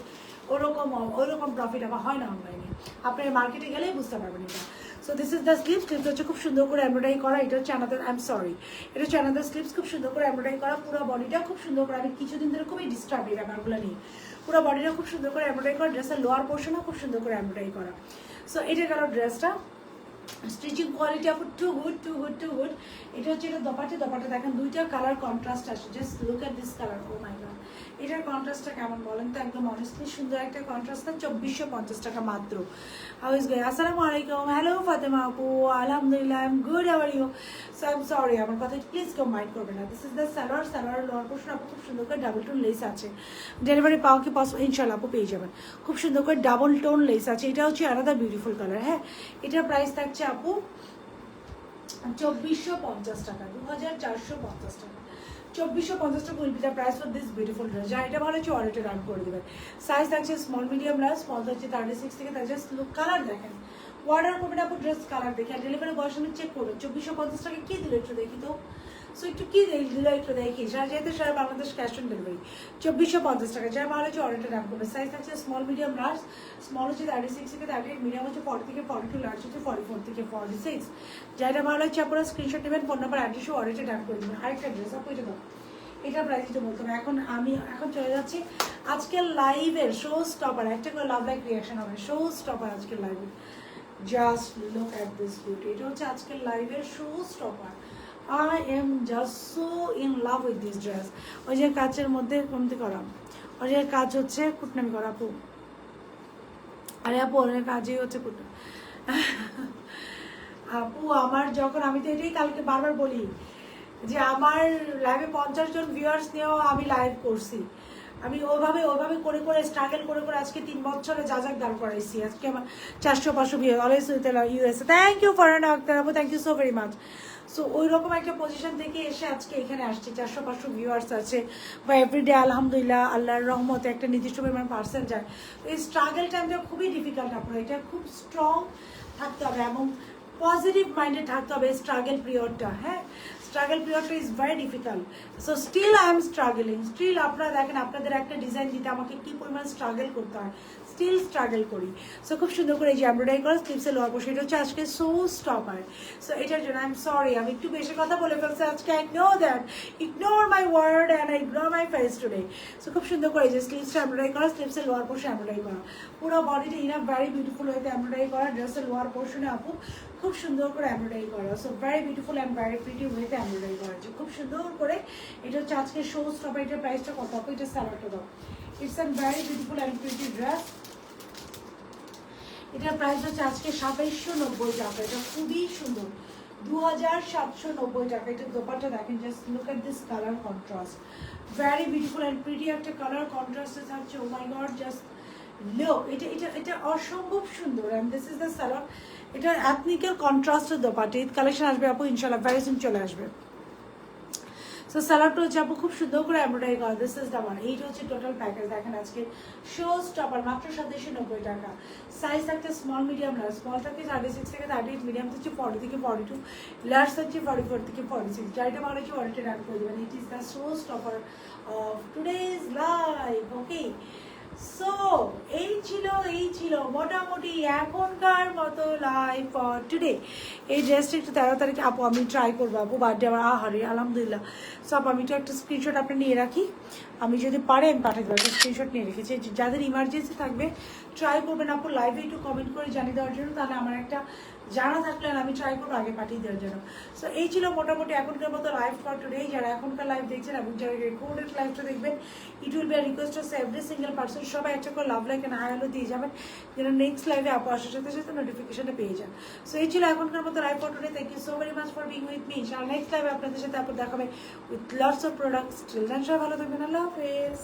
ওরকম প্রফিট আবার হয় না অনলাইনে, আপনার মার্কেটে গেলেই বুঝতে পারবেন এটা। So this is the slips হচ্ছে খুব সুন্দর করে এমব্রয়ডারি করা, এটা হচ্ছে আনাদার, আই এম সরি, এটা হচ্ছে আনাদার স্লিপস, খুব সুন্দর করে এমব্রয়ডারি করা, পুরো বডিটা খুব সুন্দর করে, আমি কিছুদিন ধরে খুবই ডিস্টার্ব এই ব্যাপারগুলো নিয়ে, পুরো বডিটা খুব সুন্দর করে এমব্রয়ডারি করা, ড্রেসের লোয়ার পোর্শনও খুব সুন্দর করে এমব্রয়ডারি করা। সো এটা গেল ড্রেসটা, স্টিচিং কোয়ালিটি আপু টু গুড। এটা হচ্ছে এটা দোপাট্টা দেখেন, দুইটা কালার কন্ট্রাস্ট আসে, just look at this colour, oh my god, এটার কন্ট্রাস্টটা কেমন বলেন তো, একদম অনেস্টলি সুন্দর একটা কন্ট্রাস্ট। 2450 টাকা মাত্র। হাউ ইজ গাই, আসসালামু আলাইকুম, হ্যালো ফাতেমা আপু, আলহামদুলিল্লাহ, I am good, how are you? So I am sorry, আমার কথা প্লিজ কেউ মাইন্ড করবে না। This is the salwar lower portion আপু খুব সুন্দর করে ডাবল টোন লেস আছে, ডেলিভারি পাওয়া কি পসিবল? ইনশাল্লাহ আপু পেয়ে যাবেন, খুব সুন্দর করে ডাবল টোন লেস আছে। এটা হচ্ছে আলাদা বিউটিফুল কালার। হ্যাঁ এটার প্রাইস থাকছে আপু 2450 টাকা, 2450 টাকা, 2450 টাকা will be the price for this beautiful dress. যা এটা ভালো হচ্ছে অর্ডারটা রান করে দেবেন। সাইজ থাকছে স্মল মিডিয়াম লার্জ, স্মল থাকছে 36 থেকে, তাই জাস্ট লুক, কালার দেখেন, অর্ডার করবেন আপু ড্রেস কালার দেখে, আর ডেলিভারি বয়স আমি চেক করবেন। 2450 টাকা কি দিল একটু দেখি তো, সো একটু কি দিল একটু দেখি, সারা যেহেতু সারা বাংলাদেশ ক্যাশ অন ডেলিভারি 2450 টাকা। যার ভালো হচ্ছে অর্ডারটা ডান করবে। সাইজ থাকছে স্মল মিডিয়াম লার্জ, স্মল হচ্ছে 36 থেকে 38, মিডিয়াম হচ্ছে 40 থেকে 42, লার্জ হচ্ছে 44 থেকে 46। যেটা ভালো হচ্ছে আপনারা স্ক্রিনশট নেবেন, ফোন নাম্বার অ্যাড্রেসও অর্ডারটা ডান করে দেবেন। আরেকটা ড্রেস আপু এটা দাও, এটার প্রাইস একটু বলতে হবে। এখন চলে যাচ্ছি আজকের লাইভের শো স্টপার, একটা করে লাভ লাইক রিয়াকশন হবে শো স্টপার আজকের লাইভের। Just look at this beauty, এটা হচ্ছে আজকের লাইভের show stopper. I am just so in love with this dress. ওই যে কাচের মধ্যে কমতি করা, ওই যে কাজ হচ্ছে কুটনামি করা আপু, আরে আপু ওর কাজই হচ্ছে কুটনামি। আপু আমার যখন, আমি তো এটাই কালকে বারবার বলি যে আমার লাইভে 50 জন ভিউয়ার্স নিয়েও আমি লাইভ করছি। আমি ওইভাবে করে করে স্ট্রাগল করে করে আজকে 3 বছরে যা দাঁড় করাইছি। আজকে আমার 400-500 view, always with USA. Thank you Farhana Akter আপু, thank you so very much. So ওই রকম একটা পজিশন থেকে এসে আজকে এখানে আসছি, 400-500 ভিউয়ার্স আছে বা এভরিডে আলহামদুলিল্লাহ আল্লাহর রহমতে একটা নির্দিষ্ট পরিমাণ পার্সেন্ট যায়। এই স্ট্রাগল টাইমটা খুবই ডিফিকাল্ট আপনার, এটা খুব স্ট্রং থাকতে হবে এবং পজিটিভ মাইন্ডে থাকতে হবে স্ট্রাগল পিরিয়ডটা। হ্যাঁ, স্ট্রাগল পিরিয়ডটা is very difficult. So still I am struggling, still আপনারা দেখেন আপনাদের একটা ডিজাইন দিতে আমাকে কি পরিমাণ স্ট্রাগল করতে হয়, স্টিল স্ট্রাগল করি। সো খুব সুন্দর করে এই যে এমব্রয়ডারি করা স্লিপসে লোয়ার পোর্শন, এটা হচ্ছে আজকে শো স্টপার। সো এটার জন্য আই এম সরি, আমি একটু বেশি কথা বলে ফেলছি আজকে। I know that, ignore my word and I ignore my face today. So খুব সুন্দর করে এই যে স্লিপসটা এমব্রয়ডারি করা, স্লিপসের লোয়ার পোর্শন এমব্রয়ডারি করা, পুরো বডিটা ইনাফ ভেরি বিউটিফুল হয়েতে এমব্রয়ডারি করা, ড্রেসের লোয়ার পোর্শনে আপু খুব সুন্দর করে এমব্রয়ডারি করা। So very beautiful and very pretty ওয়েতে এমব্রয়ডারি করা আছে খুব সুন্দর করে। এটা হচ্ছে আজকে শো স্টপার। এটার প্রাইসটা কত আপু? এটা স্যালাডটা দাও। It's an very beautiful and pretty dress. এটার প্রাইস হচ্ছে আজকে 2790 টাকা। এটা খুবই সুন্দর, 2790 টাকা। এটা দোপাট্টা দেখেন, just look at this colour contrast, very beautiful and pretty একটা কালার কন্ট্রাস্টে থাকছে। ও মাই গড, জাস্ট লুক, এটা অসম্ভব সুন্দর। And this is the salwar. এটা এথনিক্যাল কন্ট্রাস্টের দোপাট্টা। ঈদ কালেকশন আসবে আপু ইনশাল্লাহ, ভেরি সুন চলে আসবে। সো স্যালাডটা হচ্ছে আপু খুব সুন্দর করে এমব্রয়ডারি করা। This is the one. এইটা হচ্ছে টোটাল প্যাকেজ। দেখেন আজকে শো স্টপার মাত্র 2790 টাকা। সাইজ থাকছে স্মল মিডিয়াম লার্জ, স্মল থাকে 36 থেকে 38, মিডিয়াম হচ্ছে 40 থেকে 42, লার্জ হচ্ছে 44 থেকে 46। যাইটা ভালো হচ্ছে অর্ডারটা রান করে দেবেন। It is the show stopper of today's live. Okay, so এই ছিল মোটামুটি এখনকার মতো লাইভ ফর টুডে। এই ড্রেসটা একটু 13 তারিখে আপু আমি ট্রাই করবো আপু, বার্থডে আমার আহারে আলহামদুলিল্লাহ। সো আপু আমি তো একটা স্ক্রিনশট আপনি নিয়ে রাখি, আমি যদি পারে আমি পাঠিয়ে দেবো। একটা স্ক্রিনশট নিয়ে রেখেছি, যাদের ইমার্জেন্সি থাকবে ট্রাই করবেন আপু লাইভে একটু কমেন্ট করে জানিয়ে দেওয়ার জন্য, তাহলে আমার একটা জানা থাকলে আমি ট্রাই করবো আগে পাঠিয়ে দেওয়ার জন্য। সো এই ছিল মোটামুটি এখনকার মতো লাইভ ফর টুডে। যারা এখনকার লাইভ দেখছেন এবং যারা রেকর্ডেড লাইভটা দেখবেন, it will be a request to every single person সবাই একটা করে love like and hi hello দিয়ে যাবেন, যেন নেক্সট লাইভে আপু আসার সাথে সাথে নোটিফিকেশনটা পেয়ে যান। সো এই ছিল এখনকার মতো live for today. Thank you so very much for being with me. Next লাইভে আপনাদের সাথে আপু দেখাবে with lots of products. Till then সবাই ভালো থাকবেন, আল্লাহ হাফেজ।